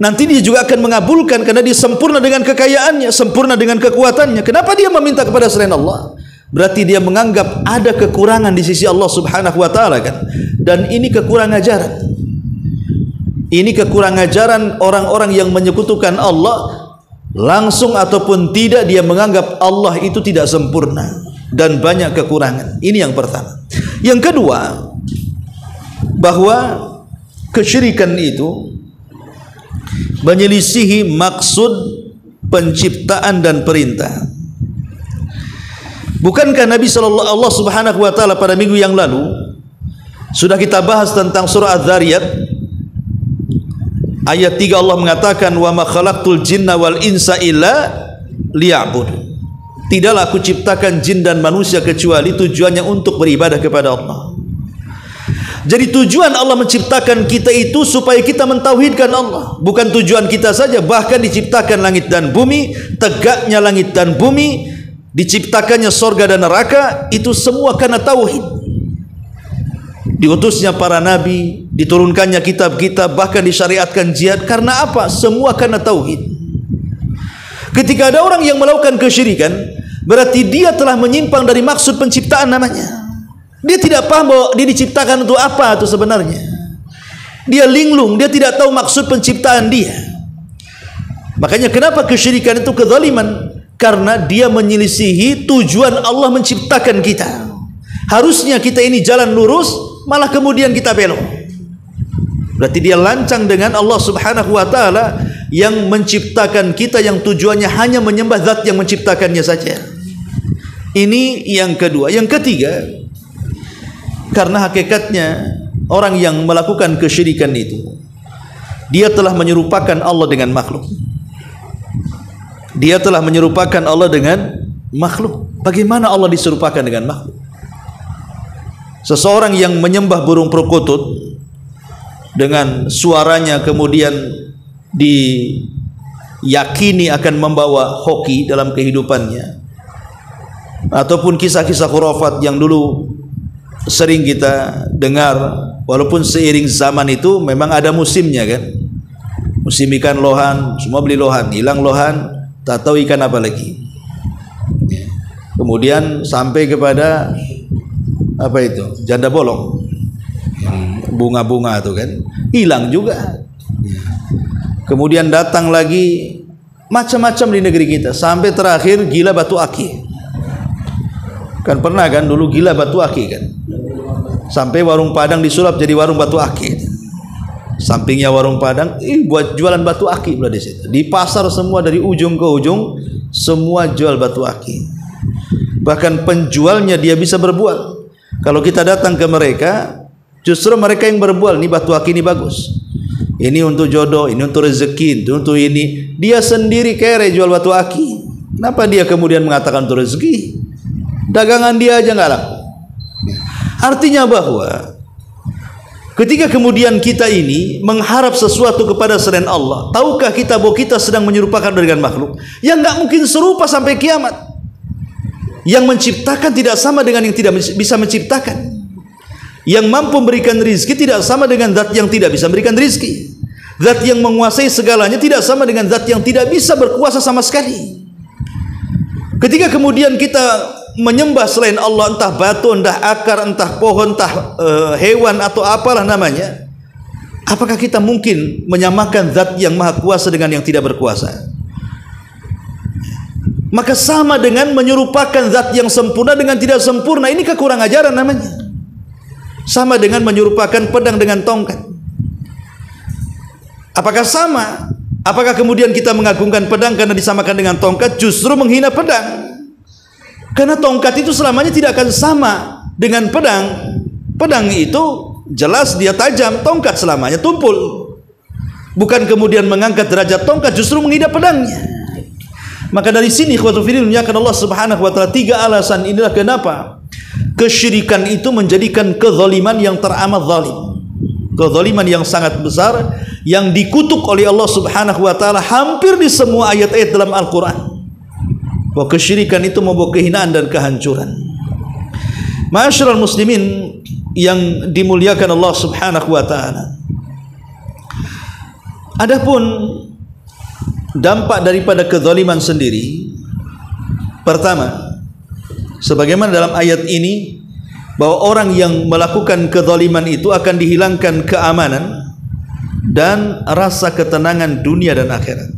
Nanti dia juga akan mengabulkan, karena dia sempurna dengan kekayaannya, sempurna dengan kekuatannya. Kenapa dia meminta kepada selain Allah? Berarti dia menganggap ada kekurangan di sisi Allah Subhanahu wa taala kan. Dan ini kekurangan ajaran. Ini kekurangan ajaran orang-orang yang menyekutukan Allah, langsung ataupun tidak dia menganggap Allah itu tidak sempurna dan banyak kekurangan. Ini yang pertama. Yang kedua, bahwa kesyirikan itu menyelisihi maksud penciptaan dan perintah. Bukankah Nabi Allah Subhanahu wa taala pada minggu yang lalu sudah kita bahas tentang surah Az-Zariyat ayat 3, Allah mengatakan, wa ma khalaqtul jinna wal insa illa liya'budun. Tidaklah aku ciptakan jin dan manusia kecuali tujuannya untuk beribadah kepada Allah. Jadi tujuan Allah menciptakan kita itu supaya kita mentauhidkan Allah. Bukan tujuan kita saja, bahkan diciptakan langit dan bumi, tegaknya langit dan bumi, diciptakannya sorga dan neraka, itu semua karena tauhid. Diutusnya para nabi, diturunkannya kitab-kitab, bahkan disyariatkan jihad. Karena apa? Semua karena tauhid. Ketika ada orang yang melakukan kesyirikan, berarti dia telah menyimpang dari maksud penciptaan namanya. Dia tidak paham bahwa dia diciptakan untuk apa itu sebenarnya. Dia linglung, dia tidak tahu maksud penciptaan dia. Makanya kenapa kesyirikan itu kezaliman? Karena dia menyelisihi tujuan Allah menciptakan kita. Harusnya kita ini jalan lurus, malah kemudian kita belok. Berarti dia lancang dengan Allah Subhanahu wa taala yang menciptakan kita, yang tujuannya hanya menyembah zat yang menciptakannya saja. Ini yang kedua. Yang ketiga, karena hakikatnya orang yang melakukan kesyirikan itu, dia telah menyerupakan Allah dengan makhluk. Dia telah menyerupakan Allah dengan makhluk. Bagaimana Allah diserupakan dengan makhluk? Seseorang yang menyembah burung perkutut dengan suaranya kemudian diyakini akan membawa hoki dalam kehidupannya, ataupun kisah-kisah khurafat yang dulu sering kita dengar, walaupun seiring zaman itu memang ada musimnya kan. Musim ikan lohan, semua beli lohan, hilang lohan, tak tahu ikan apa lagi. Kemudian sampai kepada apa itu, janda bolong, bunga-bunga itu kan, hilang juga. Kemudian datang lagi macam-macam di negeri kita, sampai terakhir gila batu aki. Kan pernah kan dulu gila batu aki kan, sampai warung Padang disulap jadi warung batu aki. Sampingnya warung Padang, buat jualan batu aki pula di situ. Di pasar semua dari ujung ke ujung semua jual batu aki. Bahkan penjualnya dia bisa berbual. Kalau kita datang ke mereka, justru mereka yang berbual, ini batu aki ini bagus, ini untuk jodoh, ini untuk rezeki, itu untuk ini. Dia sendiri kere jual batu aki. Kenapa dia kemudian mengatakan untuk rezeki? Dagangan dia aja nggak laku. Artinya bahwa ketika kemudian kita ini mengharap sesuatu kepada selain Allah, tahukah kita bahwa kita sedang menyerupakan dengan makhluk yang nggak mungkin serupa sampai kiamat? Yang menciptakan tidak sama dengan yang tidak bisa menciptakan. Yang mampu memberikan rizki tidak sama dengan zat yang tidak bisa memberikan rizki. Zat yang menguasai segalanya tidak sama dengan zat yang tidak bisa berkuasa sama sekali. Ketika kemudian kita menyembah selain Allah, entah batu, entah akar, entah pohon, entah hewan atau apalah namanya, apakah kita mungkin menyamakan zat yang maha kuasa dengan yang tidak berkuasa? Maka sama dengan menyerupakan zat yang sempurna dengan tidak sempurna. Ini kekurang ajaran namanya. Sama dengan menyerupakan pedang dengan tongkat. Apakah sama? Apakah kemudian kita mengagungkan pedang karena disamakan dengan tongkat, justru menghina pedang? Karena tongkat itu selamanya tidak akan sama dengan pedang. Pedang itu jelas dia tajam, tongkat selamanya tumpul. Bukan kemudian mengangkat derajat tongkat, justru menghina pedangnya. Maka dari sini ikhwatul fillah muliakan Allah Subhanahu wa taala, 3 alasan inilah kenapa kesyirikan itu menjadikan kezaliman yang teramat zalim. Kezaliman yang sangat besar yang dikutuk oleh Allah Subhanahu wa taala hampir di semua ayat-ayat dalam Al-Qur'an. Bahwa kesyirikan itu membawa kehinaan dan kehancuran. Ma'asyiral muslimin yang dimuliakan Allah Subhanahu wa taala. Adapun dampak daripada kezaliman sendiri, pertama, sebagaimana dalam ayat ini, bahwa orang yang melakukan kezaliman itu akan dihilangkan keamanan dan rasa ketenangan dunia dan akhirat.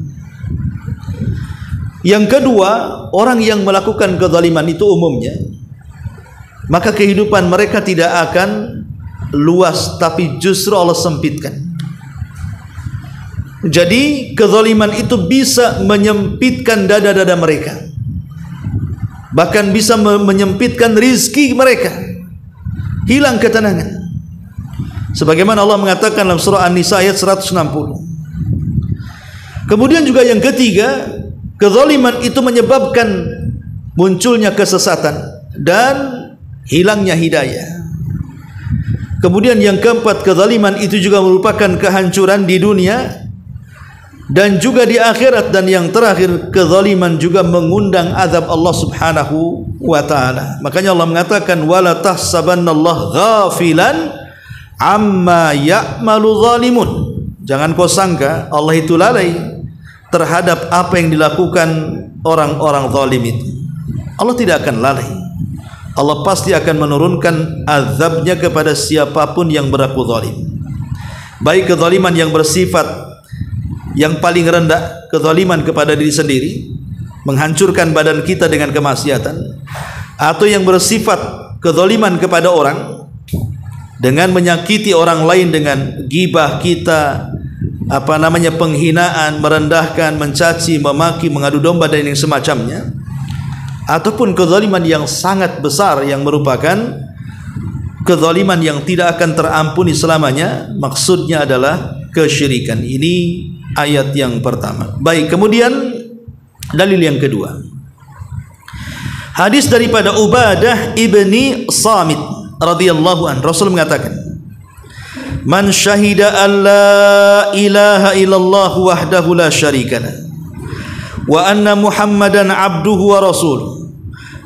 Yang kedua, orang yang melakukan kezaliman itu umumnya, maka kehidupan mereka tidak akan luas, tapi justru Allah sempitkan. Jadi kezaliman itu bisa menyempitkan dada-dada mereka, bahkan bisa menyempitkan rizki mereka, hilang ketenangan. Sebagaimana Allah mengatakan dalam surah An-Nisa ayat 160. Kemudian juga yang ketiga, kezaliman itu menyebabkan munculnya kesesatan dan hilangnya hidayah. Kemudian yang keempat, kezaliman itu juga merupakan kehancuran di dunia dan juga di akhirat. Dan yang terakhir, kezaliman juga mengundang azab Allah Subhanahu wa taala. Makanya Allah mengatakan, wala tahsabannallaha ghafilan amma ya'malu zalimun. Jangan kau sangka Allah itu lalai terhadap apa yang dilakukan orang-orang zalim itu. Allah tidak akan lalai. Allah pasti akan menurunkan azabnya kepada siapapun yang berlaku zalim. Baik kezaliman yang bersifat yang paling rendah, kezaliman kepada diri sendiri, menghancurkan badan kita dengan kemaksiatan, atau yang bersifat kezaliman kepada orang dengan menyakiti orang lain dengan gibah kita, penghinaan, merendahkan, mencaci, memaki, mengadu domba dan yang semacamnya, ataupun kezaliman yang sangat besar yang merupakan kezaliman yang tidak akan terampuni selamanya, maksudnya adalah kesyirikan. Ini ayat yang pertama. Baik, kemudian dalil yang kedua, hadis daripada Ubadah ibni Samit radhiyallahu anhu. Rasul mengatakan, man syahida an la ilaha illallah wahdahu la syarikalah wa anna muhammadan abduhu wa rasuluh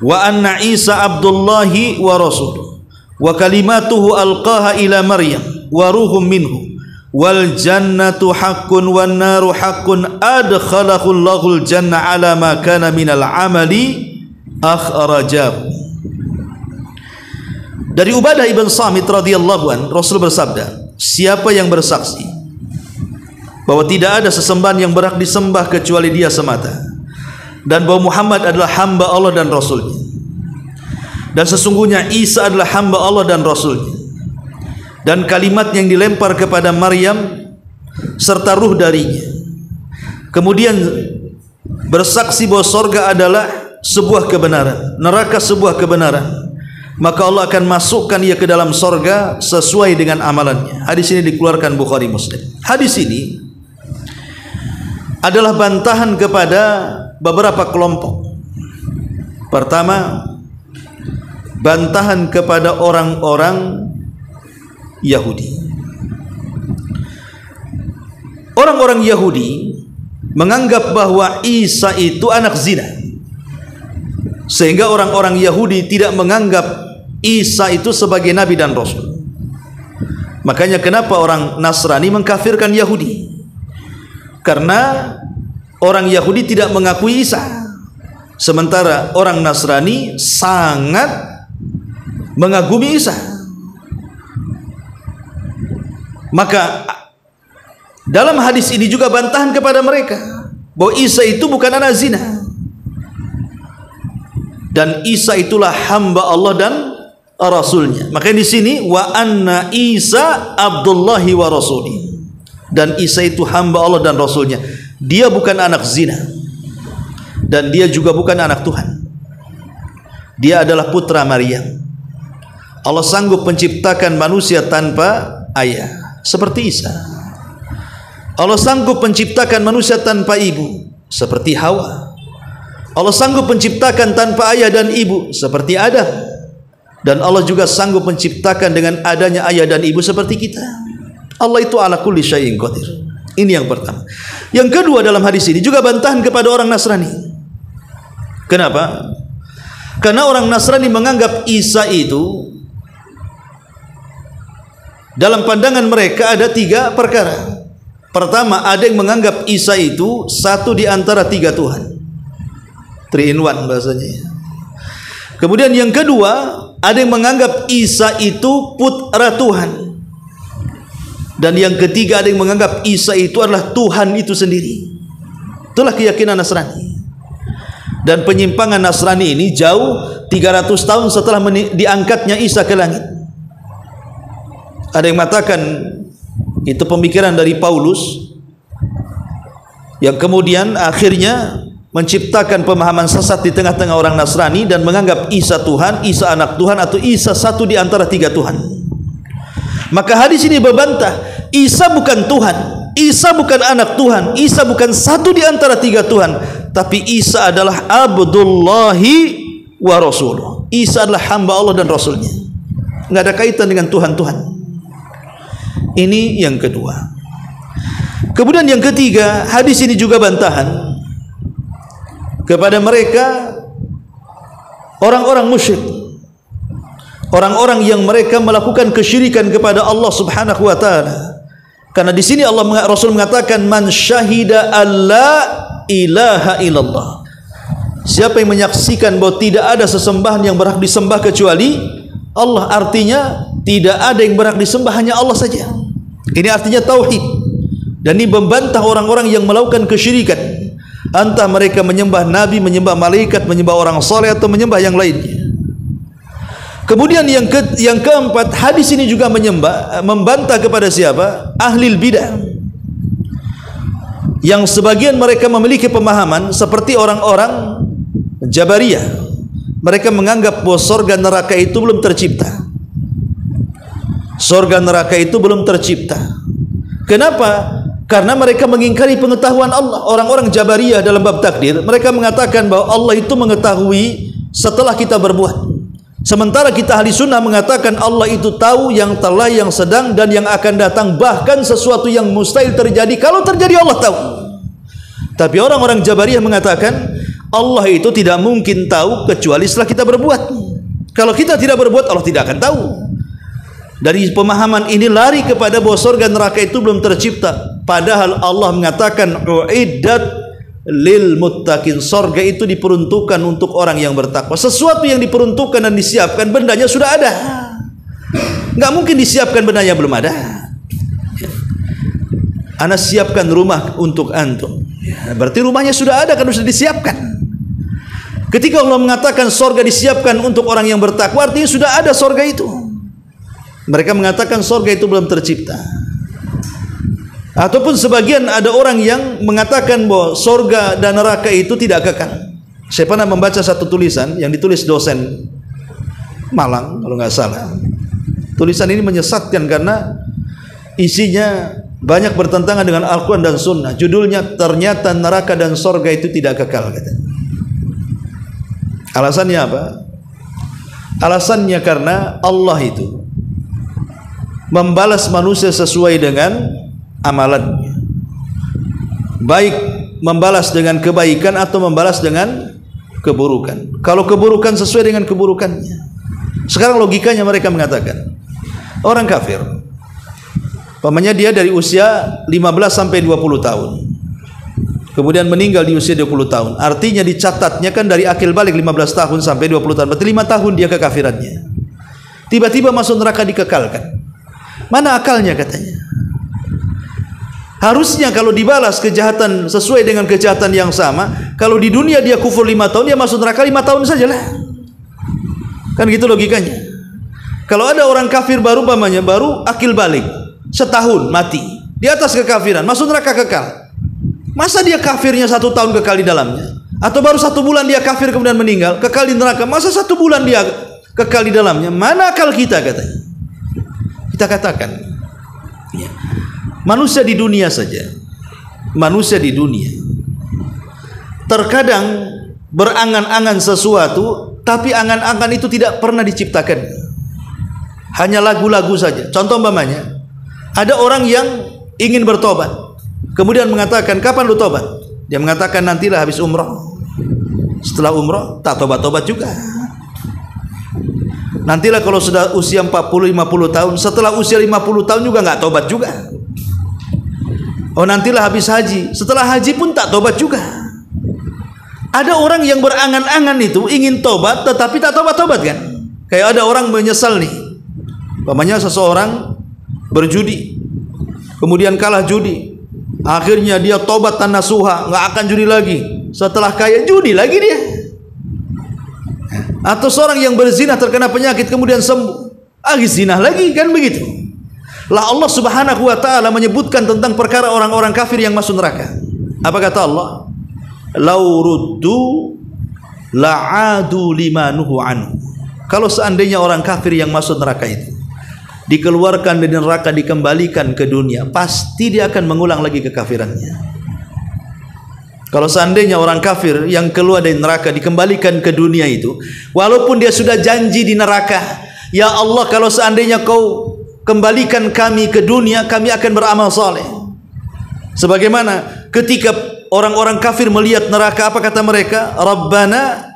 wa anna Isa abdullahi wa rasuluh wa kalimatuhu alqaha ila Maryam wa ruhum minhu wal jannatu haqqun wan naru haqqun adkhalahu Allahul jannah ala ma kana minal amali akhrajahu. Dari Ubadah ibn Samit radhiyallahu an, Rasul bersabda, siapa yang bersaksi bahwa tidak ada sesembahan yang berhak disembah kecuali Dia semata, dan bahwa Muhammad adalah hamba Allah dan Rasulnya, dan sesungguhnya Isa adalah hamba Allah dan Rasulnya, dan kalimat yang dilempar kepada Maryam serta ruh darinya, kemudian bersaksi bahwa sorga adalah sebuah kebenaran, neraka sebuah kebenaran, maka Allah akan masukkan ia ke dalam sorga sesuai dengan amalannya. Hadis ini dikeluarkan Bukhari Muslim. Hadis ini adalah bantahan kepada beberapa kelompok. Pertama, bantahan kepada orang-orang Yahudi. Orang-orang Yahudi menganggap bahwa Isa itu anak zina, sehingga orang-orang Yahudi tidak menganggap Isa itu sebagai nabi dan rasul. Makanya kenapa orang Nasrani mengkafirkan Yahudi? Karena orang Yahudi tidak mengakui Isa. Sementara orang Nasrani sangat mengagumi Isa. Maka dalam hadis ini juga bantahan kepada mereka bahwa Isa itu bukan anak zina, dan Isa itulah hamba Allah dan Rasulnya. Makanya di sini wa anna Isa Abdullahi wa Rasuli, dan Isa itu hamba Allah dan Rasulnya. Dia bukan anak zina, dan dia juga bukan anak Tuhan. Dia adalah putra Maryam. Allah sanggup menciptakan manusia tanpa ayah seperti Isa. Allah sanggup menciptakan manusia tanpa ibu seperti Hawa. Allah sanggup menciptakan tanpa ayah dan ibu seperti Adam. Dan Allah juga sanggup menciptakan dengan adanya ayah dan ibu seperti kita. Allah itu ala kulli syai'in qadir. Ini yang pertama. Yang kedua, dalam hadis ini juga bantahan kepada orang Nasrani. Kenapa? Karena orang Nasrani menganggap Isa itu, dalam pandangan mereka ada 3 perkara. Pertama, ada yang menganggap Isa itu satu di antara 3 Tuhan, 3 in 1 bahasanya. Kemudian yang kedua, ada yang menganggap Isa itu putra Tuhan. Dan yang ketiga, ada yang menganggap Isa itu adalah Tuhan itu sendiri. Itulah keyakinan Nasrani. Dan penyimpangan Nasrani ini jauh 300 tahun setelah diangkatnya Isa ke langit. Ada yang mengatakan itu pemikiran dari Paulus, yang kemudian akhirnya menciptakan pemahaman sesat di tengah-tengah orang Nasrani dan menganggap Isa Tuhan, Isa anak Tuhan, atau Isa satu di antara 3 Tuhan. Maka hadis ini berbantah, Isa bukan Tuhan, Isa bukan anak Tuhan, Isa bukan satu di antara 3 Tuhan, tapi Isa adalah Abdullahi wa Rasuluh. Isa adalah hamba Allah dan Rasulnya. Nggak ada kaitan dengan Tuhan-Tuhan. Ini yang kedua. Kemudian yang ketiga, hadis ini juga bantahan kepada mereka orang-orang musyrik, orang-orang yang mereka melakukan kesyirikan kepada Allah Subhanahu wa taala. Karena di sini Rasul mengatakan man syahida alla ilaha illallah. Siapa yang menyaksikan bahwa tidak ada sesembahan yang berhak disembah kecuali Allah, artinya tidak ada yang berhak disembah, hanya Allah saja. Ini artinya tauhid. Dan ini membantah orang-orang yang melakukan kesyirikan, entah mereka menyembah nabi, menyembah malaikat, menyembah orang saleh, atau menyembah yang lainnya. Kemudian yang keempat, hadis ini juga membantah kepada siapa? Ahlil bidah, yang sebagian mereka memiliki pemahaman seperti orang-orang Jabariyah. Mereka menganggap bahwa surga neraka itu belum tercipta. Surga neraka itu belum tercipta. Kenapa? Karena mereka mengingkari pengetahuan Allah. Orang-orang Jabariyah dalam bab takdir, mereka mengatakan bahwa Allah itu mengetahui setelah kita berbuat. Sementara kita ahli sunnah mengatakan Allah itu tahu yang telah, yang sedang, dan yang akan datang, bahkan sesuatu yang mustahil terjadi. Kalau terjadi Allah tahu. Tapi orang-orang Jabariyah mengatakan Allah itu tidak mungkin tahu kecuali setelah kita berbuat. Kalau kita tidak berbuat, Allah tidak akan tahu. Dari pemahaman ini lari kepada bahwa surga neraka itu belum tercipta. Padahal Allah mengatakan uiddat lil muttaqin, surga itu diperuntukkan untuk orang yang bertakwa. Sesuatu yang diperuntukkan dan disiapkan, bendanya sudah ada. Nggak mungkin disiapkan bendanya belum ada. Ana siapkan rumah untuk antum, berarti rumahnya sudah ada, kan sudah disiapkan. Ketika Allah mengatakan surga disiapkan untuk orang yang bertakwa, artinya sudah ada surga itu. Mereka mengatakan surga itu belum tercipta. Ataupun sebagian ada orang yang mengatakan bahwa surga dan neraka itu tidak kekal. Saya pernah membaca satu tulisan yang ditulis dosen Malang kalau nggak salah. Tulisan ini menyesatkan karena isinya banyak bertentangan dengan Al-Quran dan Sunnah. Judulnya ternyata neraka dan surga itu tidak kekal, katanya. Alasannya apa? Alasannya karena Allah itu membalas manusia sesuai dengan amalannya, baik membalas dengan kebaikan atau membalas dengan keburukan. Kalau keburukan sesuai dengan keburukannya. Sekarang logikanya mereka mengatakan orang kafir, umpamanya dia dari usia 15 sampai 20 tahun, kemudian meninggal di usia 20 tahun. Artinya dicatatnya kan dari akil balik 15 tahun sampai 20 tahun. Berarti 5 tahun dia kekafirannya. Tiba-tiba masuk neraka dikekalkan. Mana akalnya katanya? Harusnya kalau dibalas kejahatan sesuai dengan kejahatan yang sama, kalau di dunia dia kufur 5 tahun, dia masuk neraka 5 tahun sajalah. Kan gitu logikanya. Kalau ada orang kafir baru akil balik, setahun mati di atas kekafiran, masuk neraka kekal. Masa dia kafirnya 1 tahun kekal di dalamnya? Atau baru 1 bulan dia kafir kemudian meninggal, kekal di neraka? Masa 1 bulan dia kekal di dalamnya? Mana akal kita katanya? Kita katakan, ya, manusia di dunia saja, manusia di dunia terkadang berangan-angan sesuatu, tapi angan-angan itu tidak pernah diciptakan, hanya lagu-lagu saja. Contoh umpamanya, ada orang yang ingin bertobat, kemudian mengatakan, kapan lu tobat? Dia mengatakan, nantilah habis umroh. Setelah umroh tak tobat-tobat juga. Nantilah kalau sudah usia 40-50 tahun. Setelah usia 50 tahun juga nggak tobat juga. Oh, nantilah habis haji. Setelah haji pun tak tobat juga. Ada orang yang berangan-angan itu ingin tobat tetapi tak tobat-tobat kan. Kayak ada orang menyesal nih, umpamanya seseorang berjudi, kemudian kalah judi, akhirnya dia tobat tan nasuha, nggak akan judi lagi. Setelah kaya judi lagi dia. Atau seorang yang berzina terkena penyakit kemudian sembuh, zina lagi, kan begitu. Lah Allah Subhanahu wa taala menyebutkan tentang perkara orang-orang kafir yang masuk neraka. Apa kata Allah? Lau ruddu la'adu limanuhu anhu. Kalau seandainya orang kafir yang masuk neraka itu dikeluarkan dari neraka, dikembalikan ke dunia, pasti dia akan mengulang lagi kekafirannya. Kalau seandainya orang kafir yang keluar dari neraka dikembalikan ke dunia itu, walaupun dia sudah janji di neraka, ya Allah, kalau seandainya kau kembalikan kami ke dunia, kami akan beramal saleh. Sebagaimana ketika orang-orang kafir melihat neraka, apa kata mereka? Rabbana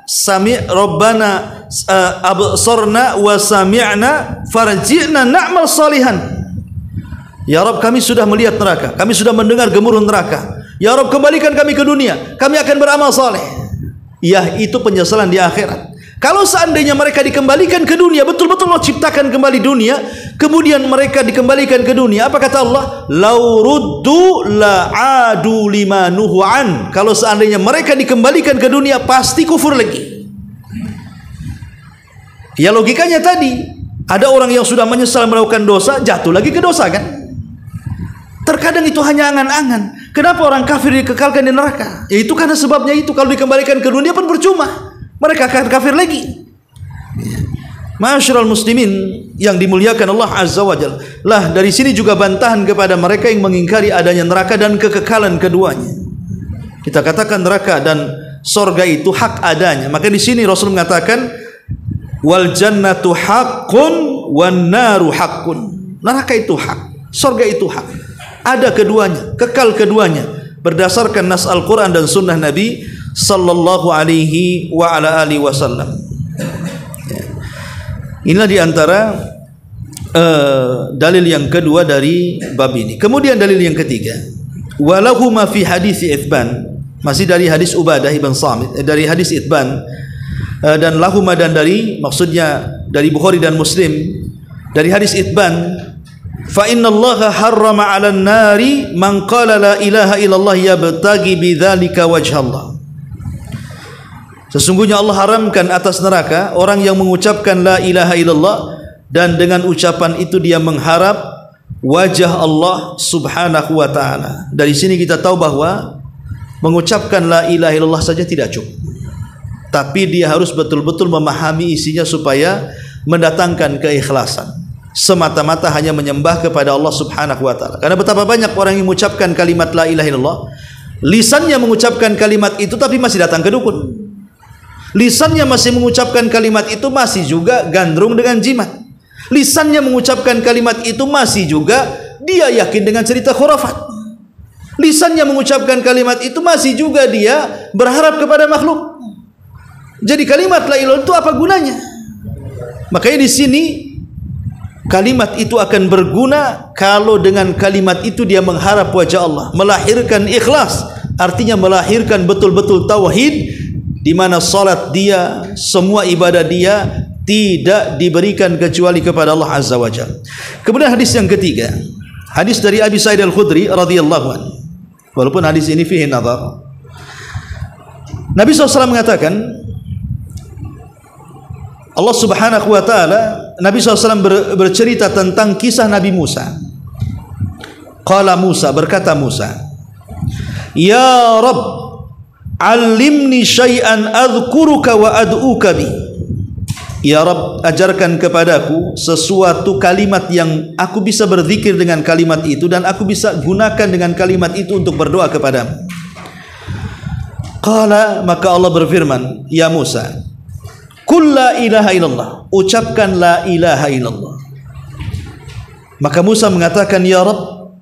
absarna wa sami'na farji'na na'mal salihan. Ya Rabb, kami sudah melihat neraka, kami sudah mendengar gemuruh neraka. Ya Rabb, kembalikan kami ke dunia, kami akan beramal saleh. Ya, itu penyesalan di akhirat. Kalau seandainya mereka dikembalikan ke dunia, betul-betul Allah ciptakan kembali dunia, kemudian mereka dikembalikan ke dunia, apa kata Allah? Lau ruddu la'adu limanuhu an. Kalau seandainya mereka dikembalikan ke dunia, pasti kufur lagi. Ya logikanya tadi, ada orang yang sudah menyesal melakukan dosa, jatuh lagi ke dosa kan? Terkadang itu hanya angan-angan. Kenapa orang kafir dikekalkan di neraka? Ya itu karena sebabnya itu. Kalau dikembalikan ke dunia pun percuma, mereka akan kafir lagi. Ma'asyiral muslimin yang dimuliakan Allah Azza wa Jalla. Lah, dari sini juga bantahan kepada mereka yang mengingkari adanya neraka dan kekekalan keduanya. Kita katakan neraka dan sorga itu hak adanya. Maka di sini Rasul mengatakan, wal jannatu haqqun wan naru haqqun. Neraka itu hak, sorga itu hak. Ada keduanya, kekal keduanya, berdasarkan nas Al-Quran dan sunnah Nabi sallallahu alaihi wa ala alihi wasallam. Inilah diantara dalil yang kedua dari bab ini. Kemudian dalil yang ketiga, walahu ma fi hadis Itsban, masih dari hadis Ubadah ibn Samit, dari hadis Itsban, dan lahuma, dan dari, maksudnya dari Bukhari dan Muslim, dari hadis Itsban, fa inna Allah harrama 'alan nari man qala la ilaha illallah yabtaghi bidzalika wajhallah. Sesungguhnya Allah haramkan atas neraka orang yang mengucapkan la ilaha illallah dan dengan ucapan itu dia mengharap wajah Allah Subhanahu wa taala. Dari sini kita tahu bahwa mengucapkan la ilaha illallah saja tidak cukup, tapi dia harus betul-betul memahami isinya supaya mendatangkan keikhlasan. Semata-mata hanya menyembah kepada Allah Subhanahu wa taala. Karena betapa banyak orang yang mengucapkan kalimat la ilaha illallah, lisannya mengucapkan kalimat itu tapi masih datang ke dukun. Lisannya masih mengucapkan kalimat itu, masih juga gandrung dengan jimat. Lisannya mengucapkan kalimat itu, masih juga dia yakin dengan cerita khurafat. Lisannya mengucapkan kalimat itu, masih juga dia berharap kepada makhluk. Jadi kalimat la ilaha illallah itu apa gunanya? Makanya di sini kalimat itu akan berguna kalau dengan kalimat itu dia mengharap wajah Allah, melahirkan ikhlas, artinya melahirkan betul-betul tauhid, di mana salat dia, semua ibadah dia tidak diberikan kecuali kepada Allah Azza wa Jalla. Kemudian hadis yang ketiga, hadis dari Abi Sa'id Al-Khudri radhiyallahu anhu. Walaupun hadis ini fihi nazar. Nabi SAW mengatakan, Allah Subhanahu wa taala, Nabi SAW bercerita tentang kisah Nabi Musa. Qala Musa, berkata Musa, "Ya Rabb, 'allimni syai'an adhkuruka wa ad'uka bi." Ya Rabb, ajarkan kepadaku sesuatu kalimat yang aku bisa berzikir dengan kalimat itu dan aku bisa gunakan dengan kalimat itu untuk berdoa kepadamu. Qala, maka Allah berfirman, "Ya Musa, qul la ilaha illallah." Ucapkan la ilaha illallah. Maka Musa mengatakan, "Ya Rabb,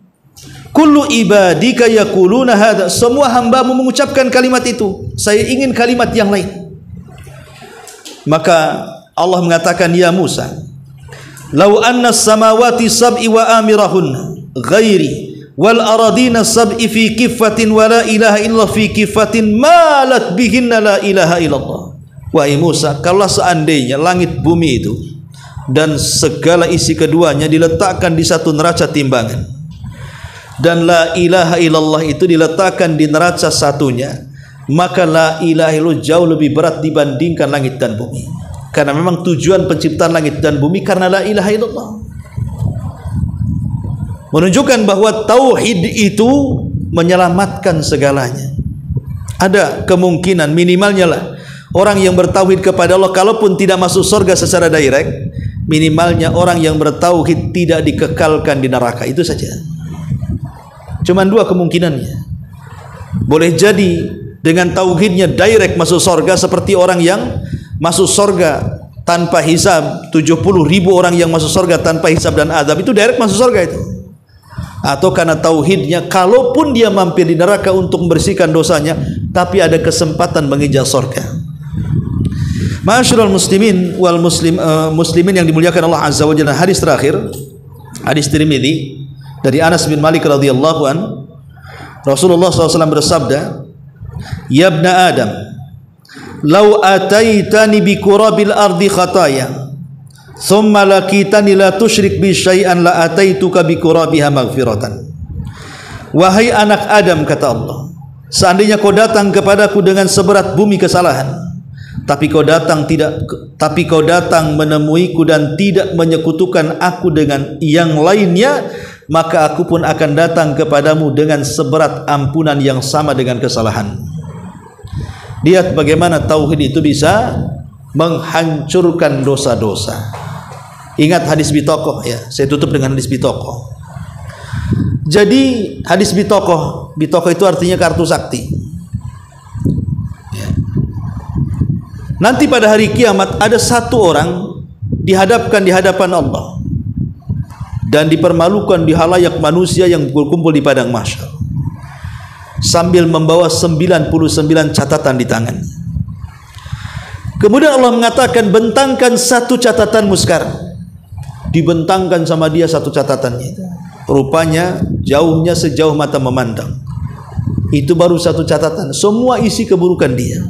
kullu ibadika yaquluna hadza." Semua hambamu mengucapkan kalimat itu. Saya ingin kalimat yang lain. Maka Allah mengatakan, "Ya Musa, law anna as-samawati sab'i wa amirahunna ghairi wal aradina sab'i fi kiffatin wa la ilaha illa fi kiffatin malat bihinna la ilaha illallah." Wahai Musa, kalau seandainya langit bumi itu dan segala isi keduanya diletakkan di satu neraca timbangan, dan la ilaha illallah itu diletakkan di neraca satunya, maka la ilaha illallah jauh lebih berat dibandingkan langit dan bumi. Karena memang tujuan penciptaan langit dan bumi karena la ilaha illallah. Menunjukkan bahwa tauhid itu menyelamatkan segalanya. Ada kemungkinan minimalnya lah orang yang bertauhid kepada Allah, kalaupun tidak masuk surga secara direct, minimalnya orang yang bertauhid tidak dikekalkan di neraka. Itu saja. Cuman dua kemungkinannya. Boleh jadi dengan tauhidnya direct masuk surga, seperti orang yang masuk surga tanpa hisab, 70.000 orang yang masuk surga tanpa hisab dan azab, itu direct masuk surga itu. Atau karena tauhidnya, kalaupun dia mampir di neraka untuk membersihkan dosanya, tapi ada kesempatan menginjak surga. Ma'asyiral muslimin wal muslimin yang dimuliakan Allah Azza wa Jalla. Hadis terakhir, hadis Tirmidzi dari Anas bin Malik radhiyallahu an, Rasulullah SAW bersabda, "Ya ibna Adam, lau ataitani bi qurabil ardi khataya thumma lakitani la tusyrik bi syai'an la ataituka bi qurabiha maghfiratan." Wahai anak Adam, kata Allah, seandainya kau datang kepadaku dengan seberat bumi kesalahan, tapi kau datang menemuiku dan tidak menyekutukan aku dengan yang lainnya, maka aku pun akan datang kepadamu dengan seberat ampunan yang sama dengan kesalahan. Lihat bagaimana tauhid itu bisa menghancurkan dosa-dosa. Ingat hadis bitokoh ya, saya tutup dengan hadis bitokoh. Jadi hadis bitokoh itu artinya kartu sakti ya. Nanti pada hari kiamat ada satu orang dihadapkan di hadapan Allah dan dipermalukan di halayak manusia yang berkumpul di padang mahsyar, sambil membawa 99 catatan di tangannya. Kemudian Allah mengatakan, bentangkan satu catatanmu sekarang. Dibentangkan sama dia satu catatannya. Rupanya jauhnya sejauh mata memandang. Itu baru satu catatan, semua isi keburukan dia.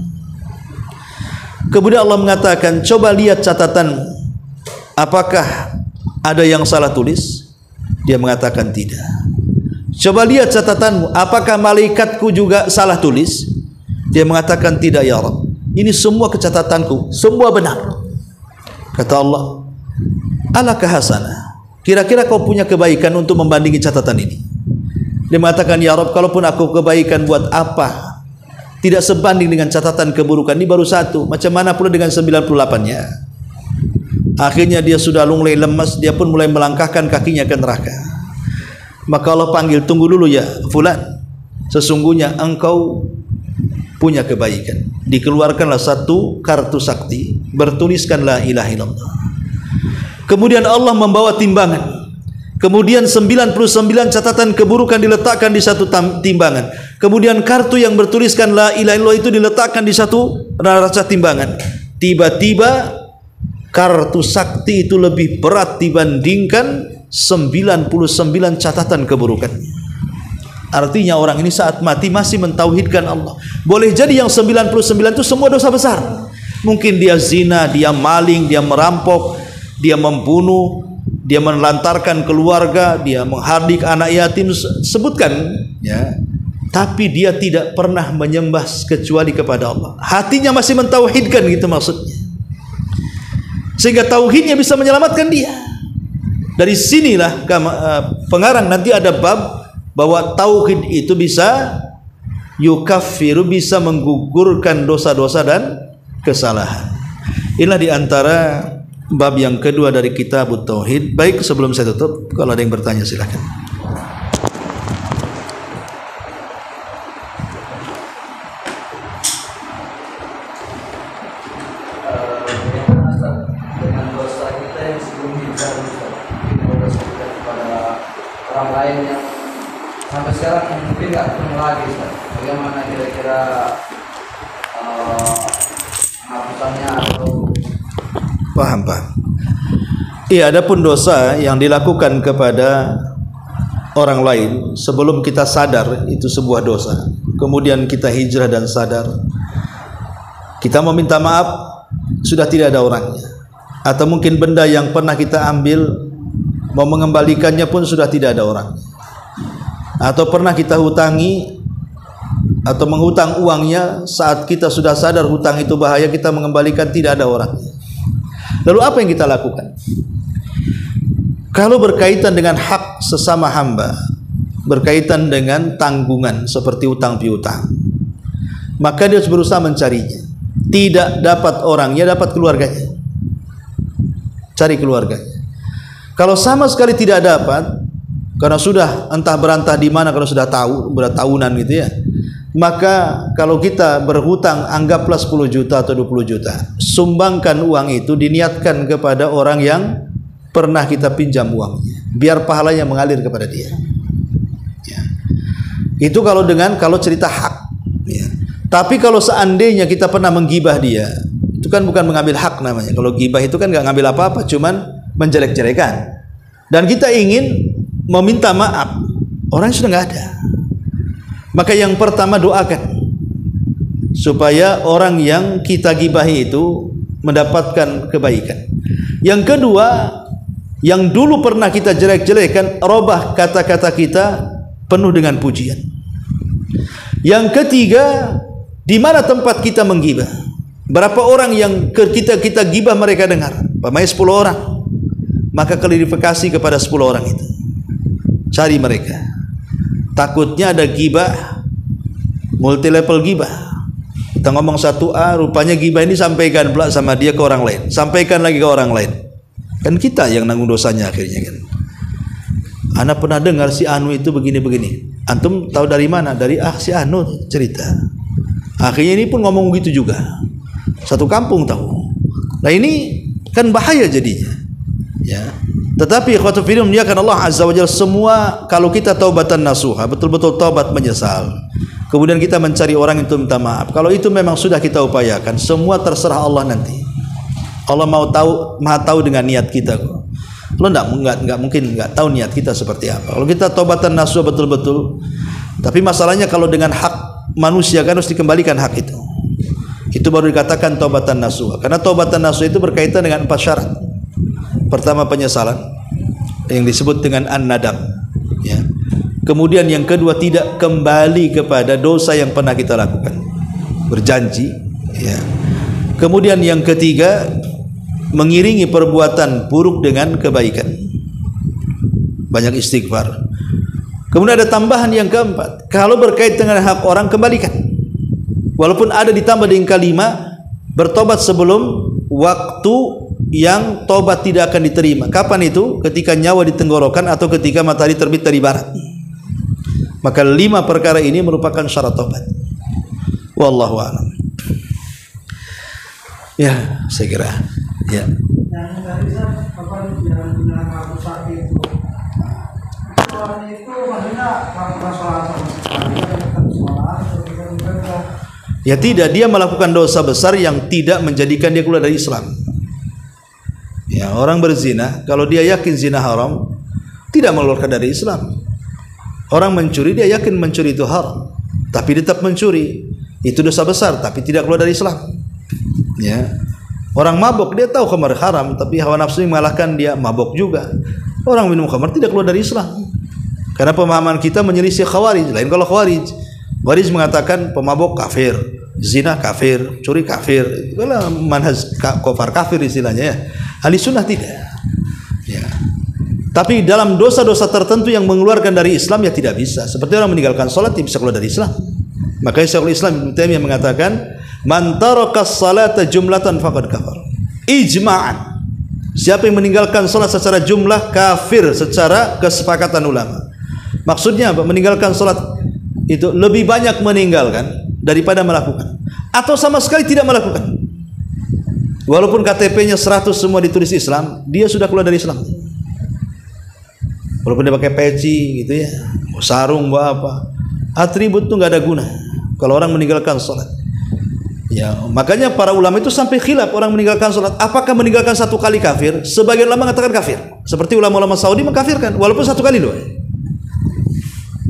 Kemudian Allah mengatakan, coba lihat catatanmu, apakah ada yang salah tulis? Dia mengatakan tidak. Coba lihat catatanmu, apakah malaikatku juga salah tulis? Dia mengatakan tidak ya Rabb. Ini semua kecatatanku, semua benar. Kata Allah, alaka hasanah, kira-kira kau punya kebaikan untuk membandingi catatan ini? Dia mengatakan, ya Rabb, kalaupun aku kebaikan buat apa? Tidak sebanding dengan catatan keburukan. Ini baru satu, macam mana pula dengan 98-nya? Akhirnya dia sudah mulai lemas, dia pun mulai melangkahkan kakinya ke neraka. Maka Allah panggil, tunggu dulu ya fulan, sesungguhnya engkau punya kebaikan. Dikeluarkanlah satu kartu sakti, bertuliskan la ilaha illallah. Kemudian Allah membawa timbangan. Kemudian 99 catatan keburukan diletakkan di satu timbangan. Kemudian kartu yang bertuliskan la ilaha illallah itu diletakkan di satu neraca timbangan. Tiba-tiba kartu sakti itu lebih berat dibandingkan 99 catatan keburukan. Artinya orang ini saat mati masih mentauhidkan Allah. Boleh jadi yang 99 itu semua dosa besar. Mungkin dia zina, dia maling, dia merampok, dia membunuh, dia menelantarkan keluarga, dia menghardik anak yatim, sebutkan ya. Tapi dia tidak pernah menyembah kecuali kepada Allah. Hatinya masih mentauhidkan, gitu maksudnya. Sehingga tauhidnya bisa menyelamatkan dia. Dari sinilah pengarang nanti ada bab bahwa tauhid itu bisa yukaffiru, bisa menggugurkan dosa-dosa dan kesalahan. Inilah diantara bab yang kedua dari kitab Tauhid. Baik, sebelum saya tutup, kalau ada yang bertanya silakan. Dengan dosa kita yang sebelumnya dosa kita kepada orang lain yang sampai sekarang mungkin nggak ketemu lagi, Ustaz. Bagaimana kira-kira penghapusannya atau Paham. Iya, adapun dosa yang dilakukan kepada orang lain sebelum kita sadar itu sebuah dosa. Kemudian kita hijrah dan sadar, kita meminta maaf, sudah tidak ada orangnya. Atau mungkin benda yang pernah kita ambil, mau mengembalikannya pun sudah tidak ada orangnya. Atau pernah kita hutangi atau menghutang uangnya, saat kita sudah sadar hutang itu bahaya, kita mengembalikan, tidak ada orangnya. Lalu apa yang kita lakukan? Kalau berkaitan dengan hak sesama hamba, berkaitan dengan tanggungan seperti utang piutang, maka dia harus berusaha mencarinya. Tidak dapat orangnya, dapat keluarganya. Cari keluarganya. Kalau sama sekali tidak dapat, karena sudah entah berantah di mana, kalau sudah tahu bertahunan gitu ya, maka kalau kita berhutang, anggaplah 10 juta atau 20 juta, sumbangkan uang itu, diniatkan kepada orang yang pernah kita pinjam uangnya, biar pahalanya mengalir kepada dia ya. Itu kalau cerita hak ya. Tapi kalau seandainya kita pernah menggibah dia, itu kan bukan mengambil hak namanya. Kalau gibah itu kan nggak ngambil apa-apa, cuman menjelek-jelekan. Dan kita ingin meminta maaf, orang sudah nggak ada. Maka yang pertama, doakan supaya orang yang kita gibahi itu mendapatkan kebaikan. Yang kedua, yang dulu pernah kita jelek-jelekan, robah kata-kata kita penuh dengan pujian. Yang ketiga, di mana tempat kita menggibah? Berapa orang yang kita gibah mereka dengar? Pamai 10 orang. Maka klarifikasi kepada 10 orang itu. Cari mereka. Takutnya ada gibah, multi level gibah. Kita ngomong 1A, rupanya gibah ini sampaikan pula sama dia ke orang lain, sampaikan lagi ke orang lain. Kan kita yang nanggung dosanya akhirnya kan. Ana pernah dengar si Anu itu begini-begini. Antum tahu dari mana? Dari si Anu cerita. Akhirnya ini pun ngomong begitu juga. Satu kampung tahu. Nah ini kan bahaya jadinya. Ya. Tetapi ikhwatu fillah muliakan Allah azza wajalla, semua kalau kita taubatan nasuha, betul-betul taubat menyesal, kemudian kita mencari orang itu minta maaf, kalau itu memang sudah kita upayakan, semua terserah Allah nanti. Allah mau tahu, maha tahu dengan niat kita. Lo enggak mungkin enggak tahu niat kita seperti apa. Kalau kita taubatan nasuha betul-betul, tapi masalahnya kalau dengan hak manusia kan harus dikembalikan hak itu. Itu baru dikatakan taubatan nasuha. Karena taubatan nasuha itu berkaitan dengan 4 syarat. Pertama, penyesalan yang disebut dengan an-nadam ya. Kemudian yang kedua, tidak kembali kepada dosa yang pernah kita lakukan, berjanji ya. Kemudian yang ketiga, mengiringi perbuatan buruk dengan kebaikan, banyak istighfar. Kemudian ada tambahan yang keempat, kalau berkait dengan hak orang, kembalikan. Walaupun ada ditambah dengan kelima, bertobat sebelum waktu yang tobat tidak akan diterima. Kapan itu? Ketika nyawa di tenggorokan atau ketika matahari terbit dari barat. Maka 5 perkara ini merupakan syarat tobat. Wallahu a'lam. Ya, saya kira. Ya. Yang tadi yang bilang aku sakit itu maksudnya masalah ya tidak, dia melakukan dosa besar yang tidak menjadikan dia keluar dari Islam. Ya, orang berzina, kalau dia yakin zina haram, tidak mengeluarkan dari Islam. Orang mencuri dia yakin mencuri itu haram, tapi tetap mencuri. Itu dosa besar tapi tidak keluar dari Islam. Ya. Orang mabuk dia tahu khamar haram tapi hawa nafsu mengalahkan dia mabuk juga. Orang minum khamar tidak keluar dari Islam. Karena pemahaman kita menyelisih Khawarij. Lain kalau Khawarij mengatakan pemabuk kafir, zina kafir, curi kafir. Itulah manhaj kafir kafir istilahnya ya. Ahli sunnah tidak. Ya. Tapi dalam dosa-dosa tertentu yang mengeluarkan dari Islam ya tidak bisa. Seperti orang meninggalkan salat tidak bisa keluar dari Islam. Makanya Syekhul Islam Ibnu Taimiyah mengatakan, "Man tarakas salata jumlatan faqad kafar." Ijma'an. Siapa yang meninggalkan salat secara jumlah kafir secara kesepakatan ulama. Maksudnya apa? Meninggalkan salat itu lebih banyak meninggalkan daripada melakukan, atau sama sekali tidak melakukan. Walaupun KTP-nya 100 semua ditulis Islam, dia sudah keluar dari Islam. Walaupun dia pakai peci gitu ya, mau sarung, mau apa, atribut itu nggak ada guna kalau orang meninggalkan sholat. Ya, makanya para ulama itu sampai khilaf orang meninggalkan sholat. Apakah meninggalkan satu kali kafir? Sebagian ulama mengatakan kafir. Seperti ulama-ulama Saudi mengkafirkan, walaupun satu kali doang.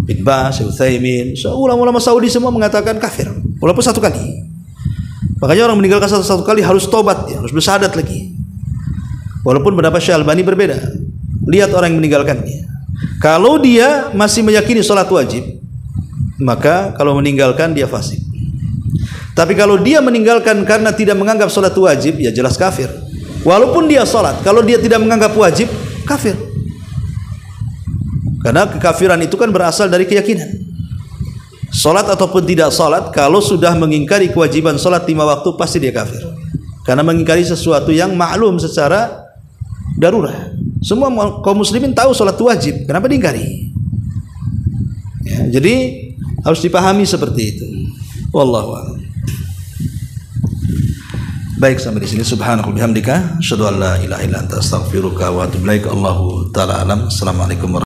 Ibn Baz, Utsaimin, ulama-ulama Saudi semua mengatakan kafir, walaupun satu kali. Makanya orang meninggalkan satu kali harus tobat, ya, harus bersyahadat lagi. Walaupun pendapat Syekh Albani berbeda. Lihat orang yang meninggalkannya. Kalau dia masih meyakini sholat wajib, maka kalau meninggalkan dia fasik. Tapi kalau dia meninggalkan karena tidak menganggap sholat wajib, ya jelas kafir. Walaupun dia sholat, kalau dia tidak menganggap wajib, kafir. Karena kekafiran itu kan berasal dari keyakinan. Sholat ataupun tidak sholat, kalau sudah mengingkari kewajiban sholat 5 waktu, pasti dia kafir. Karena mengingkari sesuatu yang maklum secara darurat. Semua kaum muslimin tahu sholat wajib, kenapa diingkari? Ya, jadi harus dipahami seperti itu. Wallahu a'lam. Baik, sampai di sini. Subhanallah bihamdika, asyhadu an la ilaha illa anta astaghfiruka wa atubu ilaik. Allahu taala alam. Assalamualaikum warahmatullahi wabarakatuh.